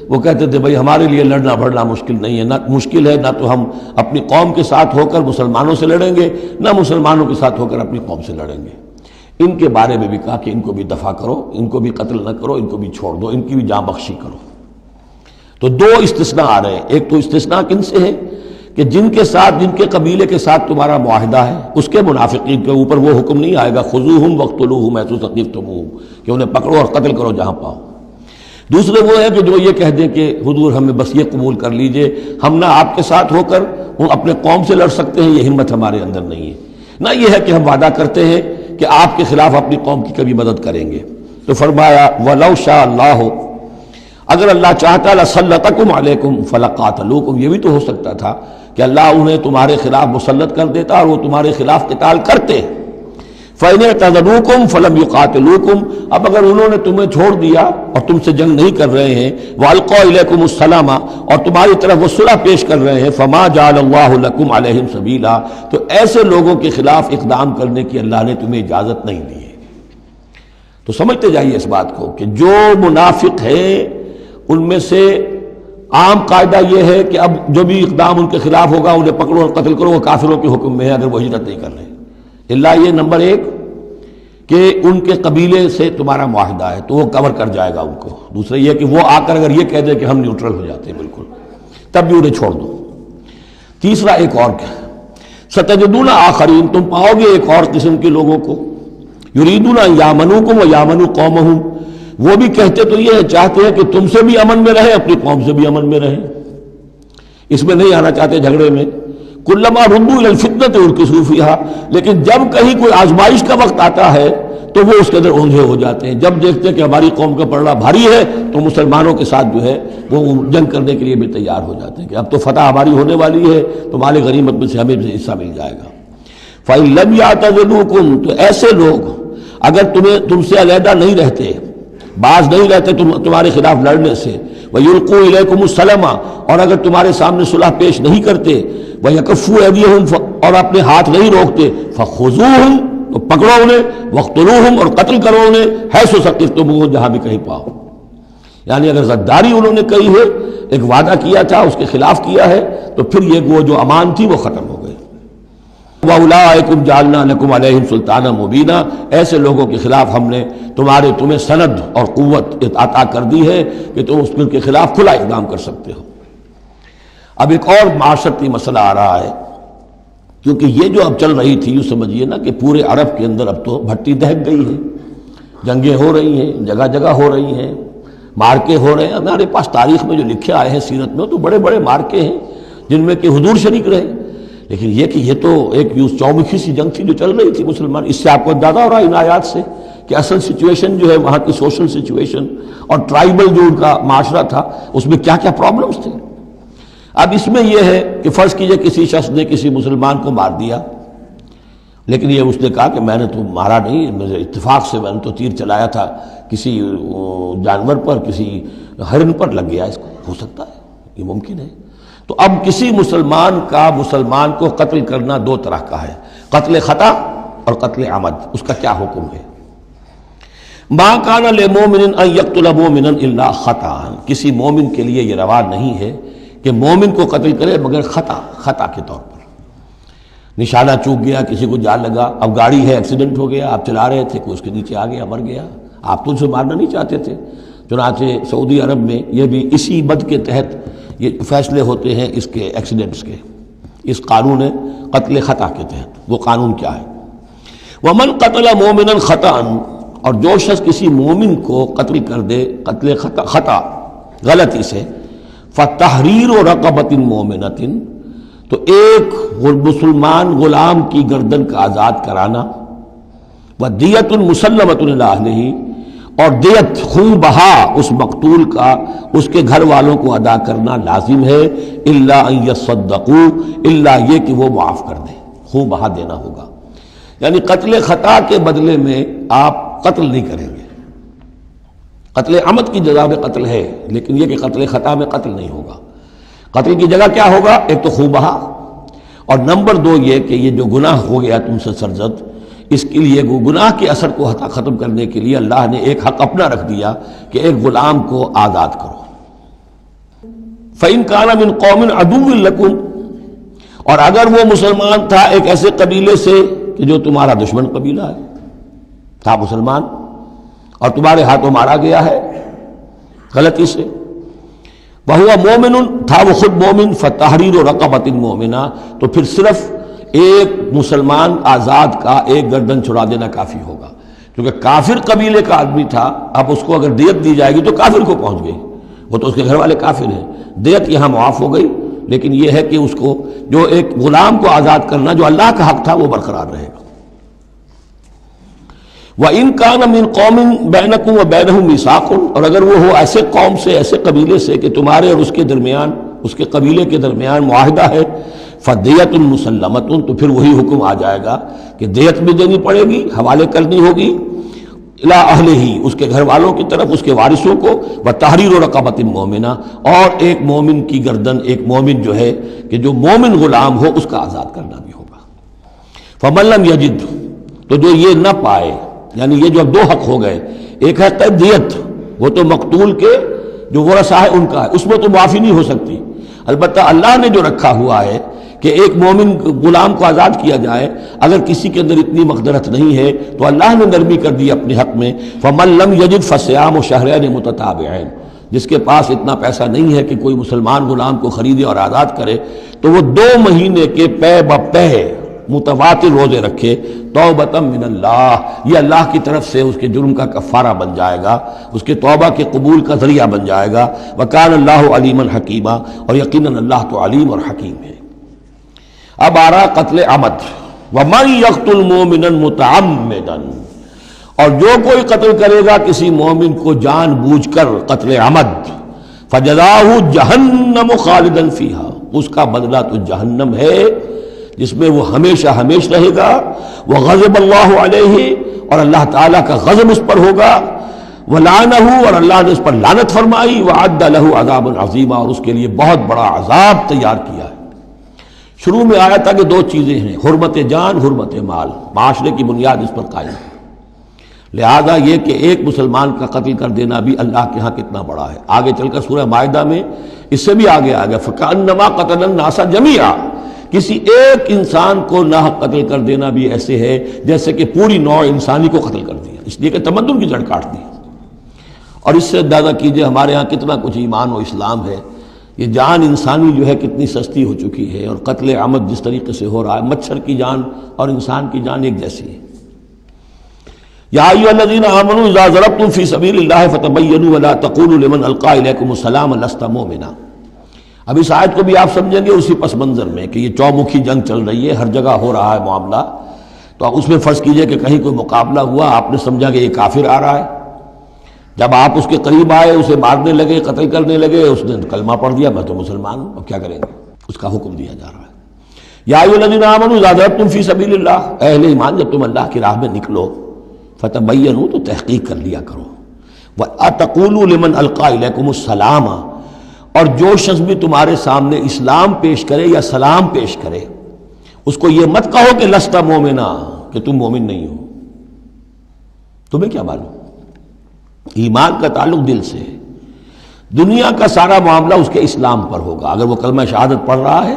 وہ کہتے تھے بھائی ہمارے لیے لڑنا بھڑنا مشکل نہیں ہے، نہ مشکل ہے، نہ تو ہم اپنی قوم کے ساتھ ہو کر مسلمانوں سے لڑیں گے، نہ مسلمانوں کے ساتھ ہو کر اپنی قوم سے لڑیں گے۔ ان کے بارے میں بھی کہا کہ ان کو بھی دفع کرو، ان کو بھی قتل نہ کرو، ان کو بھی چھوڑ دو، ان کی بھی جاں بخشی کرو۔ تو دو استثناء آ رہے ہیں۔ ایک تو استثناء کن سے ہے کہ جن کے ساتھ، جن کے قبیلے کے ساتھ تمہارا معاہدہ ہے، اس کے منافقین کے اوپر وہ حکم نہیں آئے گا خذوہم وقتلوہم حیث ثقفتموہم کہ انہیں پکڑو اور قتل کرو جہاں پاؤ۔ دوسرے وہ ہے کہ جو یہ کہہ دیں کہ حضور ہمیں بس یہ قبول کر لیجئے، ہم نہ آپ کے ساتھ ہو کر اپنے قوم سے لڑ سکتے ہیں، یہ ہمت ہمارے اندر نہیں ہے، نہ یہ ہے کہ ہم وعدہ کرتے ہیں کہ آپ کے خلاف اپنی قوم کی کبھی مدد کریں گے۔ تو فرمایا وَلَوْ شَاءَ اللَّهُ، اگر اللہ چاہتا لَسَلَّطَكُمْ عَلَيْكُمْ فَلَقَاتَلُوكُمْ، یہ بھی تو ہو سکتا تھا کہ اللہ انہیں تمہارے خلاف مسلط کر دیتا اور وہ تمہارے خلاف قتال کرتے۔ فَإِنِ اعْتَزَلُوكُمْ فَلَمْ يُقَاتِلُوكُمْ، اب اگر انہوں نے تمہیں چھوڑ دیا اور تم سے جنگ نہیں کر رہے ہیں، وَأَلْقَوْا إِلَيْكُمُ السَّلَامَ، اور تمہاری طرف وہ صلح پیش کر رہے ہیں، فَمَا جَعَلَ اللَّهُ لَكُمْ عَلَيْهِمْ سَبِيلًا، تو ایسے لوگوں کے خلاف اقدام کرنے کی اللہ نے تمہیں اجازت نہیں دی ہے۔ تو سمجھتے جائیے اس بات کو کہ جو منافق ہیں ان میں سے عام قاعدہ یہ ہے کہ اب جو بھی اقدام ان کے خلاف ہوگا انہیں پکڑو اور قتل کرو، وہ کافروں کے حکم میں ہے اگر وہ ہجرت نہیں کر رہے۔ اللہ یہ نمبر ایک کہ ان کے قبیلے سے تمہارا معاہدہ ہے تو وہ کور کر جائے گا ان کو۔ دوسرا یہ کہ وہ آ کر اگر یہ کہہ دے کہ ہم نیوٹرل ہو جاتے ہیں بالکل، تب بھی انہیں چھوڑ دو۔ تیسرا ایک اور کیا، ستجدون آخرین، تم پاؤ گے ایک اور قسم کے لوگوں کو، یریدون ان یامنوکم و یامنوا قومہم، وہ بھی کہتے تو یہ چاہتے ہیں کہ تم سے بھی امن میں رہیں، اپنی قوم سے بھی امن میں رہیں، اس میں نہیں آنا چاہتے جھگڑے میں۔ کلما ردوا الی الفتنۃ ارکسوا فیہا، لیکن جب کہیں کوئی آزمائش کا وقت آتا ہے تو وہ اس کے اندر اونجے ہو جاتے ہیں۔ جب دیکھتے ہیں کہ ہماری قوم کا پلڑا بھاری ہے تو مسلمانوں کے ساتھ جو ہے وہ جنگ کرنے کے لیے بھی تیار ہو جاتے ہیں کہ اب تو فتح ہماری ہونے والی ہے تو مال غنیمت میں سے ہمیں بھی حصہ مل جائے گا۔ فَإِن لَمْ يَعْتَزِلُوكُمْ، تو ایسے لوگ اگر تم سے علیحدہ نہیں رہتے، باز نہیں رہتے تمہارے خلاف لڑنے سے، وَيُلْقُوا إِلَيْكُمُ السَّلَامَ، اور اگر تمہارے سامنے صلح پیش نہیں کرتے، وَيَكُفُّوا أَيْدِيَهُمْ، اور اپنے ہاتھ نہیں روکتے، فَخُذُوهُمْ، تو پکڑو انہیں، وَاقْتُلُوهُمْ، اور قتل کرو انہیں، حَيْثُ ثَقِفْتُمُوهُمْ، جہاں بھی کہیں پاؤ۔ یعنی اگر غداری انہوں نے کہی ہے، ایک وعدہ کیا تھا اس کے خلاف کیا ہے، تو پھر یہ وہ جو امان تھی وہ ختم ہو گئی۔ وَأُولَٰئِكُمْ جَعَلْنَا لَكُمْ عَلَيْهِمْ سُلْطَانًا مُبِينًا، ایسے لوگوں کے خلاف ہم نے تمہیں سند اور قوت عطا کر دی ہے کہ تم اس کے خلاف کھلا اقدام کر سکتے ہو۔ اب ایک اور معاشرتی مسئلہ آ رہا ہے، کیونکہ یہ جو اب چل رہی تھی، یوں سمجھیے نا کہ پورے عرب کے اندر اب تو بھٹی دہک گئی ہے، جنگیں ہو رہی ہیں، جگہ جگہ ہو رہی ہیں، مارکے ہو رہے ہیں۔ ہمارے پاس تاریخ میں جو لکھے آئے ہیں سیرت میں تو بڑے بڑے مارکے ہیں جن میں کہ حضور شریک رہے، لیکن یہ کہ یہ تو ایک چومکھی سی جنگ تھی جو چل رہی تھی مسلمان۔ اس سے آپ کو اندازہ ہو رہا ہے ان آیات سے کہ اصل سچویشن جو ہے وہاں کی سوشل سچویشن اور ٹرائبل جو ان کا معاشرہ تھا اس میں کیا کیا پرابلمز تھے۔ اب اس میں یہ ہے کہ فرض کیجئے کسی شخص نے کسی مسلمان کو مار دیا، لیکن یہ اس نے کہا کہ میں نے تو مارا نہیں، میرے اتفاق سے میں نے تو تیر چلایا تھا کسی جانور پر، کسی ہرن پر لگ گیا، اس کو ہو سکتا ہے، یہ ممکن ہے۔ تو اب کسی مسلمان کا مسلمان کو قتل کرنا دو طرح کا ہے، قتل خطا اور قتل عمد، اس کا کیا حکم ہے؟ ما کان للمؤمن ان یقتل مؤمنا الا خطا، کسی مومن کے لیے یہ روا نہیں ہے کہ مومن کو قتل کرے مگر خطا کے طور پر، نشانہ چوک گیا، کسی کو جان لگا، اب گاڑی ہے ایکسیڈنٹ ہو گیا، آپ چلا رہے تھے، کوئی اس کے نیچے آ گیا مر گیا، آپ تو اسے مارنا نہیں چاہتے تھے۔ چنانچہ سعودی عرب میں یہ بھی اسی بد کے تحت یہ فیصلے ہوتے ہیں اس کے ایکسیڈنٹس کے، اس قانون قتل خطا کے تحت۔ وہ قانون کیا ہے؟ ومن قتل مومنا خطا، اور جو شخص کسی مومن کو قتل کر دے قتل خطا غلطی سے، فتحریر رقبۃ مومنۃ، تو ایک مسلمان غلام کی گردن کا آزاد کرانا، ودیۃ مسلمۃ الی اہلہ، اور دیت خون بہا اس مقتول کا اس کے گھر والوں کو ادا کرنا لازم ہے، الا ان یصدقوا، الا یہ کہ وہ معاف کر دیں، خون بہا دینا ہوگا، یعنی قتل خطا کے بدلے میں آپ قتل نہیں کریں گے۔ قتل عمد کی جزا میں قتل ہے، لیکن یہ کہ قتل خطا میں قتل نہیں ہوگا۔ قتل کی جگہ کیا ہوگا؟ ایک تو خون بہا، اور نمبر دو یہ کہ یہ جو گناہ ہو گیا تم سے سرزد، اس کے لیے گناہ کے اثر کو ختم کرنے کے لیے اللہ نے ایک حق اپنا رکھ دیا کہ ایک غلام کو آزاد کرو۔ فَإِن كَانَ مِن قَوْمٍ عَدُوٍّ لَكُمْ، اور اگر وہ مسلمان تھا ایک ایسے قبیلے سے کہ جو تمہارا دشمن قبیلہ ہے، تھا مسلمان اور تمہارے ہاتھوں مارا گیا ہے غلطی سے، وَهُوَ مُؤْمِنٌ، تھا وہ خود مومن، فَتَحْرِيرُ رَقَبَةٍ مُؤْمِنَةٍ، تو پھر صرف ایک مسلمان آزاد کا ایک گردن چھڑا دینا کافی ہوگا، کیونکہ کافر قبیلے کا آدمی تھا، اب اس کو اگر دیت دی جائے گی تو کافر کو پہنچ گئی، وہ تو اس کے گھر والے کافر ہیں، دیت یہاں معاف ہو گئی، لیکن یہ ہے کہ اس کو جو ایک غلام کو آزاد کرنا جو اللہ کا حق تھا وہ برقرار رہے گا۔ وَإِن كَانَ مِن قَوْمٍ بَيْنَكُمْ وَبَيْنَهُم مِيثَاقٌ، اور اگر وہ ہو ایسے قوم سے، ایسے قبیلے سے کہ تمہارے اور اس کے درمیان، اس کے قبیلے کے درمیان معاہدہ ہے، فَدِيَةٌ مُسَلَّمَةٌ، تو پھر وہی حکم آ جائے گا کہ دیت بھی دینی پڑے گی، حوالے کرنی ہوگی، اِلَىٰ أَهْلِهِ، اس کے گھر والوں کی طرف، اس کے وارثوں کو، وَتَحْرِيرُ رَقَبَةٍ مُؤْمِنَةٍ، اور ایک مومن کی گردن، ایک مومن جو ہے کہ جو مومن غلام ہو اس کا آزاد کرنا بھی ہوگا۔ فَمَن لَّمْ يَجِدْ، تو جو یہ نہ پائے، یعنی یہ جو اب دو حق ہو گئے، ایک ہے دیت، وہ تو مقتول کے جو ورثہ ہے ان کا ہے، اس میں تو معافی نہیں ہو سکتی، البتہ اللہ نے جو رکھا ہوا ہے کہ ایک مومن غلام کو آزاد کیا جائے، اگر کسی کے اندر اتنی مقدرت نہیں ہے تو اللہ نے نرمی کر دی اپنے حق میں، فَمَن لَّمْ يَجِدْ فَصِيَامُ شَهْرَيْنِ مُتَتَابِعَيْنِ، جس کے پاس اتنا پیسہ نہیں ہے کہ کوئی مسلمان غلام کو خریدے اور آزاد کرے، تو وہ 2 مہینے کے پے بپے متواتر روزے رکھے، توبۃ من اللہ، یہ اللہ کی طرف سے اس کے جرم کا کفارہ بن جائے گا، اس کے توبہ کے قبول کا ذریعہ بن جائے گا، وکان اللہ علیما حکیما، اور یقیناً اللہ تو علیم اور حکیم ہے۔ اب آ رہا قتل عمد، ومن یقتل مؤمنا متعمدا، اور جو کوئی قتل کرے گا کسی مومن کو جان بوجھ کر قتل عمد، فجزاہ جہنم خالدا فیہا، اس کا بدلہ تو جہنم ہے جس میں وہ ہمیشہ ہمیشہ رہے گا، وغضب اللہ علیہ، اور اللہ تعالیٰ کا غضب اس پر ہوگا، ولعنہ، اور اللہ نے اس پر لعنت فرمائی، وعد لہ عذابا عظیما، اور اس کے لیے بہت بڑا عذاب تیار کیا ہے۔ شروع میں آیا تھا کہ 2 چیزیں ہیں، حرمت جان، حرمت مال، معاشرے کی بنیاد اس پر قائم ہے، لہذا یہ کہ ایک مسلمان کا قتل کر دینا بھی اللہ کے ہاں کتنا بڑا ہے۔ آگے چل کر سورہ مائدہ میں اس سے بھی آگے آ گیا، فَكَأَنَّمَا قَتَلَ النَّاسَ جَمِيعًا، کسی ایک انسان کو ناحق قتل کر دینا بھی ایسے ہے جیسے کہ پوری نوع انسانی کو قتل کر دیا، اس لیے کہ تمدن کی جڑ کاٹ دی۔ اور اس سے اندازہ کیجئے ہمارے ہاں کتنا کچھ ایمان و اسلام ہے، یہ جان انسانی جو ہے کتنی سستی ہو چکی ہے، اور قتل عمد جس طریقے سے ہو رہا ہے، مچھر کی جان اور انسان کی جان ایک جیسی ہے۔ یا ایھا الذین آمنوا اذا ضربتم فی سبیل اللہ فتبینوا ولا تقولوا لمن القی الیکم السلام لست مؤمنا۔ اب اس آیت کو بھی آپ سمجھیں گے اسی پس منظر میں کہ یہ چومکھی جنگ چل رہی ہے، ہر جگہ ہو رہا ہے معاملہ، تو اس میں فرض کیجئے کہ کہیں کوئی مقابلہ ہوا، آپ نے سمجھا کہ یہ کافر آ رہا ہے، جب آپ اس کے قریب آئے، اسے مارنے لگے، قتل کرنے لگے، اس نے کلمہ پڑھ دیا میں تو مسلمان ہوں، اب کیا کریں گے؟ اس کا حکم دیا جا رہا ہے۔ یا ایھا الذین آمنوا اذا ضربتم فی سبیل اللہ، اے اہل ایمان جب تم اللہ کی راہ میں نکلو، فتبینوا، تو تحقیق کر لیا کرو، وَأَتَقُولُوا لِمَنْ أَلْقَى إِلَيْكُمُ السَّلَامَ، اور جو شخص بھی تمہارے سامنے اسلام پیش کرے یا سلام پیش کرے، اس کو یہ مت کہو کہ لست مومنا، کہ تم مومن نہیں ہو، تمہیں کیا معلوم؟ ایمان کا تعلق دل سے ہے، دنیا کا سارا معاملہ اس کے اسلام پر ہوگا۔ اگر وہ کلمہ شہادت پڑھ رہا ہے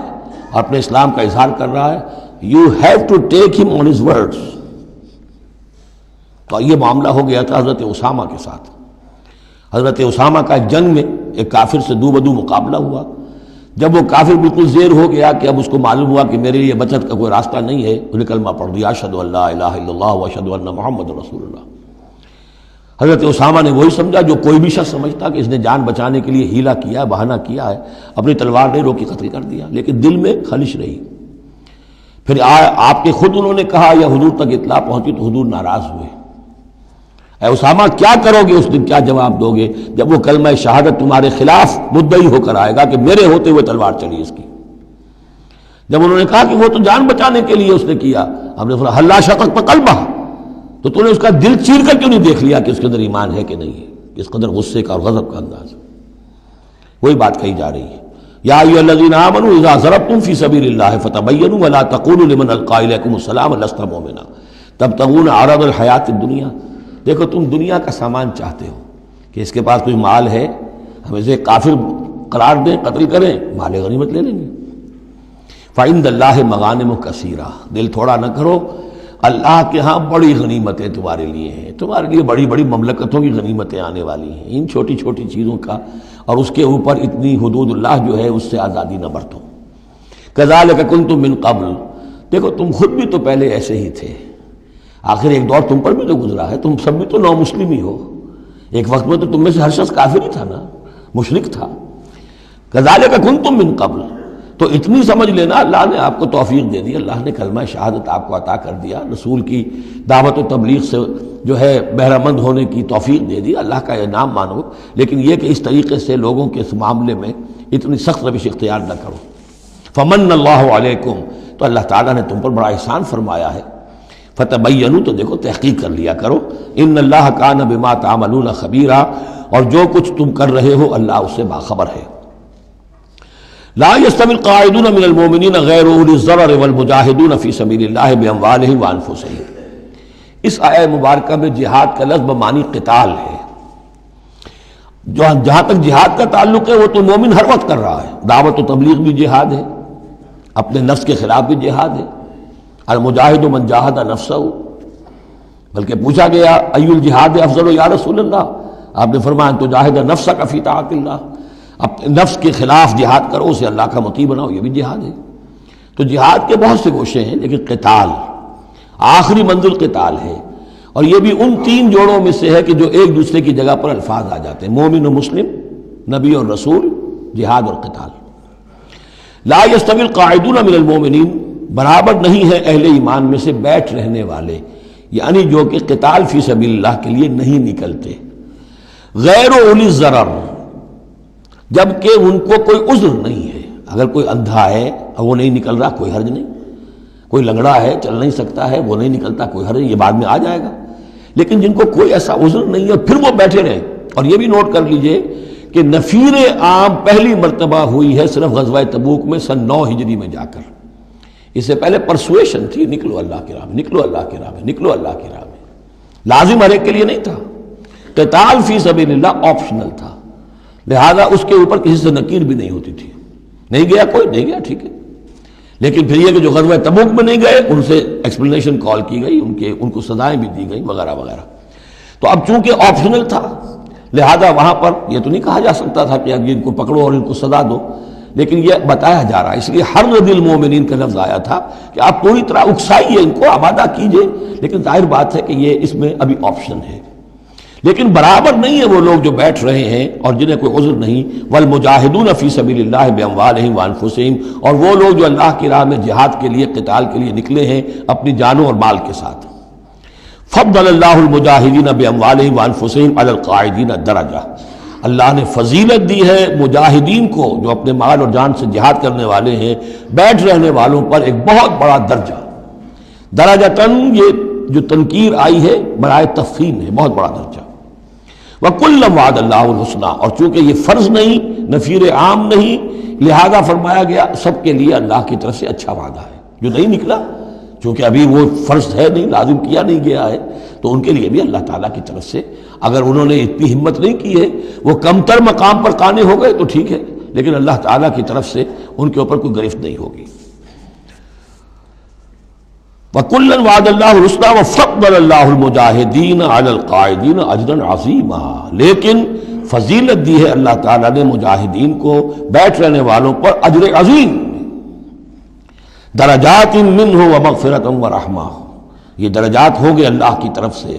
اور اپنے اسلام کا اظہار کر رہا ہے، یو ہیو ٹو ٹیک ہم آن ہز ورڈز۔ تو یہ معاملہ ہو گیا تھا حضرت اسامہ کے ساتھ۔ حضرت اسامہ کا جنگ میں ایک کافر سے دو بدو مقابلہ ہوا، جب وہ کافر بالکل زیر ہو گیا کہ اب اس کو معلوم ہوا کہ میرے لیے بچت کا کوئی راستہ نہیں ہے، انہیں کلمہ پڑھ دیا، اشہد ان لا الہ الا اللہ واشہد ان محمد رسول اللہ۔ حضرت اسامہ نے وہی سمجھا جو کوئی بھی شخص سمجھتا کہ اس نے جان بچانے کے لیے ہیلا کیا، بہانہ کیا ہے، اپنی تلوار نے روکی، قتل کر دیا، لیکن دل میں خلش رہی۔ پھر آپ کے خود انہوں نے کہا یا حضور تک اطلاع پہنچی تو حضور ناراض ہوئے، اے اسامہ کیا کرو گے اس دن، کیا جواب دو گے جب وہ کلمہ شہادت تمہارے خلاف مدعی ہو کر آئے گا کہ میرے ہوتے ہوئے تلوار چلی اس کی۔ جب انہوں نے کہا کہ وہ تو جان بچانے کے لیے اس نے کیا، ہم نے فرمایا حلا شقق قلبہ، تو تو نے اس کا دل چیر کر کیوں نہیں دیکھ لیا کہ اس کے اندر ایمان ہے کہ نہیں ہے؟ اس قدر غصے کا اور غضب کا انداز، وہی بات کہی جا رہی ہے۔ یا ایھا الذین آمنوا اذا ضربتم فی سبیل اللہ فتبینوا ولا تقولوا لمن القی الیکم السلام لست مؤمنا تبتغون عرض الحیات الدنیا۔ دیکھو تم دنیا کا سامان چاہتے ہو کہ اس کے پاس کوئی مال ہے، ہم اسے کافر قرار دیں، قتل کریں، مال غنیمت لے لیں گے۔ فعند اللہ مغانم کثیرہ، دل تھوڑا نہ کرو، اللہ کے ہاں بڑی غنیمتیں تمہارے لیے ہیں، تمہارے لیے بڑی بڑی مملکتوں کی غنیمتیں آنے والی ہیں، ان چھوٹی چھوٹی چیزوں کا اور اس کے اوپر اتنی حدود اللہ جو ہے اس سے آزادی نہ برتو۔ کذالک کنتم من قبل، دیکھو تم خود بھی تو پہلے ایسے ہی تھے، آخر ایک دور تم پر بھی تو گزرا ہے، تم سب بھی تو نو مسلم ہی ہو، ایک وقت میں تو تم میں سے ہر شخص کافر ہی تھا نا، مشرک تھا۔ کذالک کنتم من قبل، تو اتنی سمجھ لینا اللہ نے آپ کو توفیق دے دی، اللہ نے کلمہ شہادت آپ کو عطا کر دیا، رسول کی دعوت و تبلیغ سے جو ہے بہرہ مند ہونے کی توفیق دے دی، اللہ کا انعام مانو، لیکن یہ کہ اس طریقے سے لوگوں کے اس معاملے میں اتنی سخت روش اختیار نہ کرو۔ فمن اللہ علیکم، تو اللہ تعالیٰ نے تم پر بڑا احسان فرمایا ہے، فتبینوا، تو دیکھو تحقیق کر لیا کرو، ان اللہ کان بما تعملون خبیرا، اور جو کچھ تم کر رہے ہو اللہ اس سے باخبر ہے۔ لا يستوي القاعدون من المؤمنین غیر اولی الضرر والمجاہدون فی سبیل اللہ باموالہم وانفسہم۔ اس آیہ مبارکہ میں جہاد کا لفظ بمعنی قتال ہے، جہاں تک جہاد کا تعلق ہے وہ تو مومن ہر وقت کر رہا ہے، دعوت و تبلیغ بھی جہاد ہے، اپنے نفس کے خلاف بھی جہاد ہے، المجاہد من جاہد نفسہ، بلکہ پوچھا گیا ای الجہاد افضل یا رسول اللہ، آپ نے فرمایا ان تجاہد نفسک فی طاعت اللہ، اپنے نفس کے خلاف جہاد کرو، اسے اللہ کا مطیع بناؤ، یہ بھی جہاد ہے۔ تو جہاد کے بہت سے گوشے ہیں، لیکن قتال آخری منزل قتال ہے، اور یہ بھی ان تین جوڑوں میں سے ہے کہ جو ایک دوسرے کی جگہ پر الفاظ آ جاتے ہیں، مومن و مسلم، نبی اور رسول، جہاد اور قتال۔ لا یستوی القاعدون من المؤمنین، برابر نہیں ہے اہل ایمان میں سے بیٹھ رہنے والے، یعنی جو کہ قتال فی سبیل اللہ کے لیے نہیں نکلتے، غیر اولی الضرر، جبکہ ان کو کوئی عذر نہیں ہے، اگر کوئی اندھا ہے اور وہ نہیں نکل رہا کوئی حرج نہیں، کوئی لنگڑا ہے چل نہیں سکتا ہے وہ نہیں نکلتا کوئی حرج نہیں، یہ بعد میں آ جائے گا، لیکن جن کو کوئی ایسا عذر نہیں ہے پھر وہ بیٹھے رہے۔ اور یہ بھی نوٹ کر لیجئے کہ نفیر عام پہلی مرتبہ ہوئی ہے صرف غزوہ تبوک میں سن 9 ہجری میں جا کر، اس سے پہلے پرسویشن تھی، نکلو اللہ کی راہ میں، نکلو اللہ کی راہ میں، نکلو اللہ کی راہ میں، لازم ہر ایک کے لیے نہیں تھا، قتال فی سبیل اللہ آپشنل تھا، لہذا اس کے اوپر کسی سے نکیر بھی نہیں ہوتی تھی، نہیں گیا کوئی نہیں گیا ٹھیک ہے، لیکن پھر یہ کہ جو غزوہ تبوک میں نہیں گئے ان سے ایکسپلینیشن کال کی گئی، ان کو سزائیں بھی دی گئیں وغیرہ وغیرہ۔ تو اب چونکہ آپشنل تھا لہذا وہاں پر یہ تو نہیں کہا جا سکتا تھا کہ ان کو پکڑو اور ان کو سزا دو، لیکن یہ بتایا جا رہا ہے، اس لیے حرض المومنین کا لفظ آیا تھا کہ آپ پوری طرح اکسائیے ان کو، آمادہ کیجئے، لیکن ظاہر بات ہے کہ یہ اس میں ابھی آپشن ہے۔ لیکن برابر نہیں ہے وہ لوگ جو بیٹھ رہے ہیں اور جنہیں کوئی عذر نہیں، والمجاہدون فی سبیل اللہ باموالہم وانفسہم، اور وہ لوگ جو اللہ کی راہ میں جہاد کے لیے قتال کے لیے نکلے ہیں اپنی جانوں اور مال کے ساتھ۔ فضل اللہ المجاہدین باموالہم وانفسہم علی القاعدین درجہ، اللہ نے فضیلت دی ہے مجاہدین کو جو اپنے مال اور جان سے جہاد کرنے والے ہیں، بیٹھ رہنے والوں پر ایک بہت بڑا درجہ، درجتاً یہ جو تنکیر آئی ہے برائے تفخیم ہے، بہت بڑا درجہ۔ وَكُلًّا وَعَدَ اللَّهُ الْحُسْنَىٰ، اور چونکہ یہ فرض نہیں، نفیر عام نہیں، لہذا فرمایا گیا سب کے لیے اللہ کی طرف سے اچھا وعدہ ہے، جو نہیں نکلا چونکہ ابھی وہ فرض ہے نہیں، لازم کیا نہیں گیا ہے، تو ان کے لیے بھی اللہ تعالیٰ کی طرف سے، اگر انہوں نے اتنی ہمت نہیں کی ہے، وہ کم تر مقام پر قانے ہو گئے تو ٹھیک ہے، لیکن اللہ تعالیٰ کی طرف سے ان کے اوپر کوئی گرفت نہیں ہوگی۔ وَكُلًّا وَعَدَ اللَّهُ الْحُسْنَىٰ وَفَضَّلَ اللَّهُ الْمُجَاهِدِينَ عَلَى الْقَاعِدِينَ أَجْرًا عَظِيمًا، لیکن فضیلت دی ہے اللہ تعالیٰ نے مجاہدین کو بیٹھ رہنے والوں پر اجر عظیم، درجات منہ ومغفرۃ ورحمہ، یہ درجات ہوں گے اللہ کی طرف سے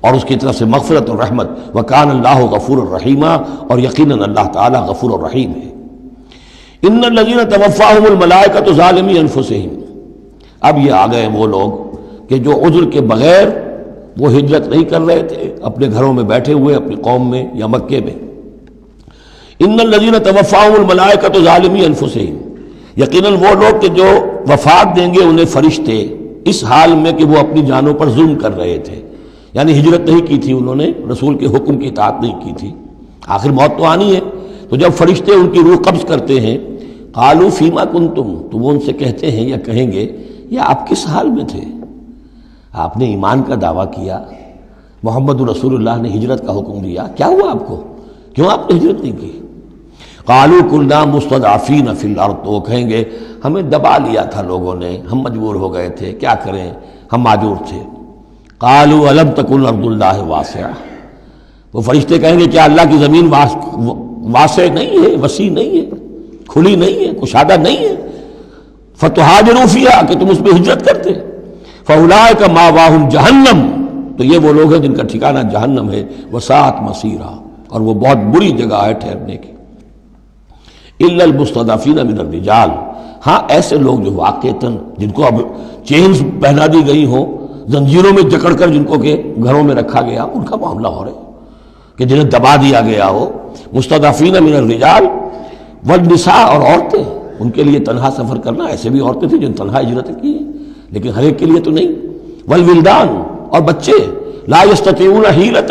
اور اس کی طرف سے مغفرت اور رحمت، وکان اللہ غفور الرحیم، اور یقیناً اللہ تعالیٰ غفور الرحیم ہے۔ ان الذین توفاہم الملائکۃ ظالمی انفسہم، اب یہ آ گئے وہ لوگ کہ جو عذر کے بغیر وہ ہجرت نہیں کر رہے تھے، اپنے گھروں میں بیٹھے ہوئے اپنی قوم میں یا مکے میں۔ ان الذین توفاہم الملائکۃ ظالمی انفسہم، یقیناً وہ لوگ کہ جو وفات دیں گے انہیں فرشتے اس حال میں کہ وہ اپنی جانوں پر ظلم کر رہے تھے، یعنی ہجرت نہیں کی تھی انہوں نے، رسول کے حکم کی اطاعت نہیں کی تھی، آخر موت تو آنی ہے۔ تو جب فرشتے ان کی روح قبض کرتے ہیں، قالوا فیما کنتم، تو وہ ان سے کہتے ہیں یا کہیں گے یا آپ کس حال میں تھے؟ آپ نے ایمان کا دعویٰ کیا، محمد رسول اللہ نے ہجرت کا حکم دیا، کیا ہوا آپ کو؟ کیوں آپ نے ہجرت نہیں کی؟ قالوا كنا مستضعفین فی الارض، تو وہ کہیں گے ہمیں دبا لیا تھا لوگوں نے، ہم مجبور ہو گئے تھے، کیا کریں، ہم معذور تھے۔ قالوا الم تکن ارض اللہ واسعہ، وہ فرشتے کہیں گے کیا اللہ کی زمین واسع نہیں ہے، وسیع نہیں ہے، کھلی نہیں ہے، کشادہ نہیں ہے، فتہاجروا فیہا، کہ تم اس میں ہجرت کرتے، فاولئک مأواہم جہنم، تو یہ وہ لوگ ہیں جن کا ٹھکانہ جہنم ہے، وساءت مصیرا، اور وہ بہت بری جگہ ہے ٹھہرنے کی۔ الا المستضعفین من الرجال، ہاں ایسے لوگ جو واقعتاً جن کو اب چینز پہنا دی گئی ہوں، زنجیروں میں جکڑ کر جن کو کہ گھروں میں رکھا گیا، ان کا معاملہ ہو رہا ہے کہ جنہیں دبا دیا گیا ہو۔ مستضعفین من الرجال والنساء، اور عورتیں، ان کے لیے تنہا سفر کرنا، ایسے بھی عورتیں تھیں جن تنہا ہجرت کی ہے، لیکن ہر ایک کے لیے تو نہیں۔ والولدان، اور بچے، لا یستطیعون حیلۃ،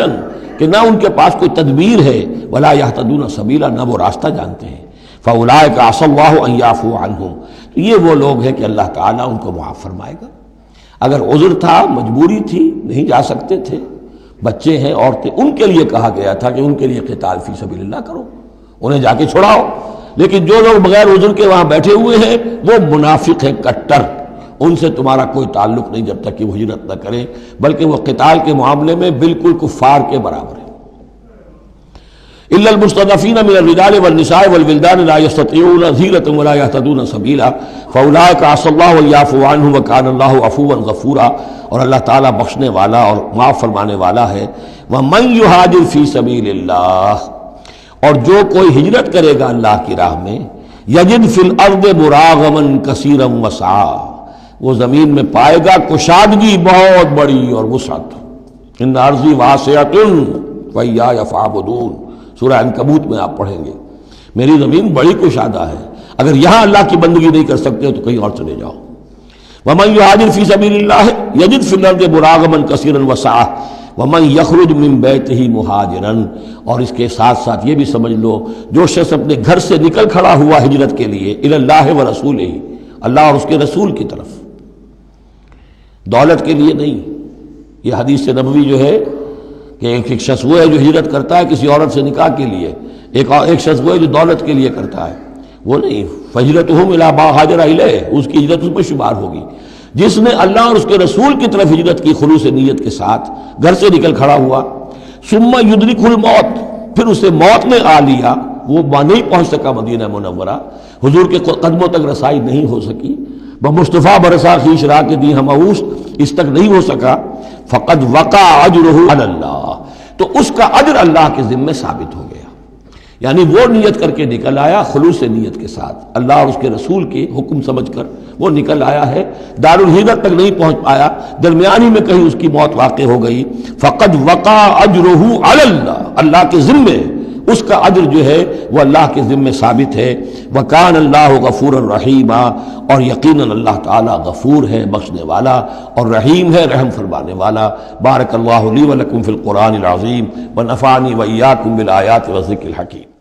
کہ نہ ان کے پاس کوئی تدبیر ہے، ولا یہتدون سبیلا، نہ وہ راستہ جانتے ہیں۔ فاولئک عسى اللہ ان یعفو عنہم، تو یہ وہ لوگ ہیں کہ اللہ تعالیٰ ان کو معاف فرمائے گا۔ اگر عذر تھا، مجبوری تھی، نہیں جا سکتے تھے، بچے ہیں، عورتیں، ان کے لیے کہا گیا تھا کہ ان کے لیے قتال فی سبیل اللہ کرو، انہیں جا کے چھڑاؤ۔ لیکن جو لوگ بغیر عذر کے وہاں بیٹھے ہوئے ہیں وہ منافق ہیں کٹر، ان سے تمہارا کوئی تعلق نہیں جب تک کہ وہ ہجرت نہ کریں، بلکہ وہ قتال کے معاملے میں بالکل کفار کے برابر ہیں۔ الا المستضعفین من الرجال والنساء والولدان لا يستطيعون حیلۃ ولا يهتدون سبیلا فاولئک عسى الله ان يعفو عنهم وكان الله عفوا غفورا، اور اللہ تعالیٰ بخشنے والا اور معاف فرمانے والا ہے۔ ومن يهاجر في سبيل اللہ، اور جو کوئی ہجرت کرے گا اللہ کی راہ میں، یجد فی الارض مراغما کثیرا وسعا، وہ زمین میں پائے گا کشادگی بہت بڑی اور وسعت۔ ان ارضی واسعۃ فإیایا فاعبدون، سورہ عنکبوت میں آپ پڑھیں گے، میری زمین بڑی کشادہ ہے، اگر یہاں اللہ کی بندگی نہیں کر سکتے ہو تو کہیں اور چلے جاؤ۔ ومن یہاجر فی سبیل اللہ یجد فی الارض مراغما کثیرا وسعا ومن یخرج من بیتہ مہاجرا، اور اس کے ساتھ ساتھ یہ بھی سمجھ لو جو شخص اپنے گھر سے نکل کھڑا ہوا ہجرت کے لیے، الی اللہ ورسولہ، اللہ اور اس کے رسول کی طرف، دولت کے لیے نہیں۔ یہ حدیث نبوی جو ہے کہ ایک شخص وہ ہے جو ہجرت کرتا ہے کسی عورت سے نکاح کے لیے، ایک شخص وہ ہے جو دولت کے لیے کرتا ہے، وہ نہیں۔ فہجرتہم الی ما ہاجر الیہ، اس کی ہجرت اس میں شمار ہوگی۔ جس نے اللہ اور اس کے رسول کی طرف ہجرت کی خلوص نیت کے ساتھ، گھر سے نکل کھڑا ہوا، ثم یدرکہ الموت، پھر اسے موت نے آ لیا، وہ نہیں پہنچ سکا مدینہ منورہ، حضور کے قدموں تک رسائی نہیں ہو سکی، بمصطفیٰ برسا خیش راہ کے دی ہمعوش، اس تک نہیں ہو سکا، فقد وقع اجرہ علی اللہ، تو اس کا اجر اللہ کے ذمے ثابت ہو گیا۔ یعنی وہ نیت کر کے نکل آیا خلوص نیت کے ساتھ، اللہ اور اس کے رسول کے حکم سمجھ کر وہ نکل آیا ہے، دارالہجرت تک نہیں پہنچ پایا، درمیانی میں کہیں اس کی موت واقع ہو گئی، فقد وقع اجرہ علی اللہ، اللہ کے ذمے اس کا اجر جو ہے وہ اللہ کے ذمے ثابت ہے۔ وکان اللہ غفور الرحیم، اور یقیناً اللہ تعالیٰ غفور ہے، بخشنے والا، اور رحیم ہے، رحم فرمانے والا۔ بارک اللہ لی ولکم فی القرآن العظیم ونفعنی وإیاکم بالآیات والذکر الحکیم۔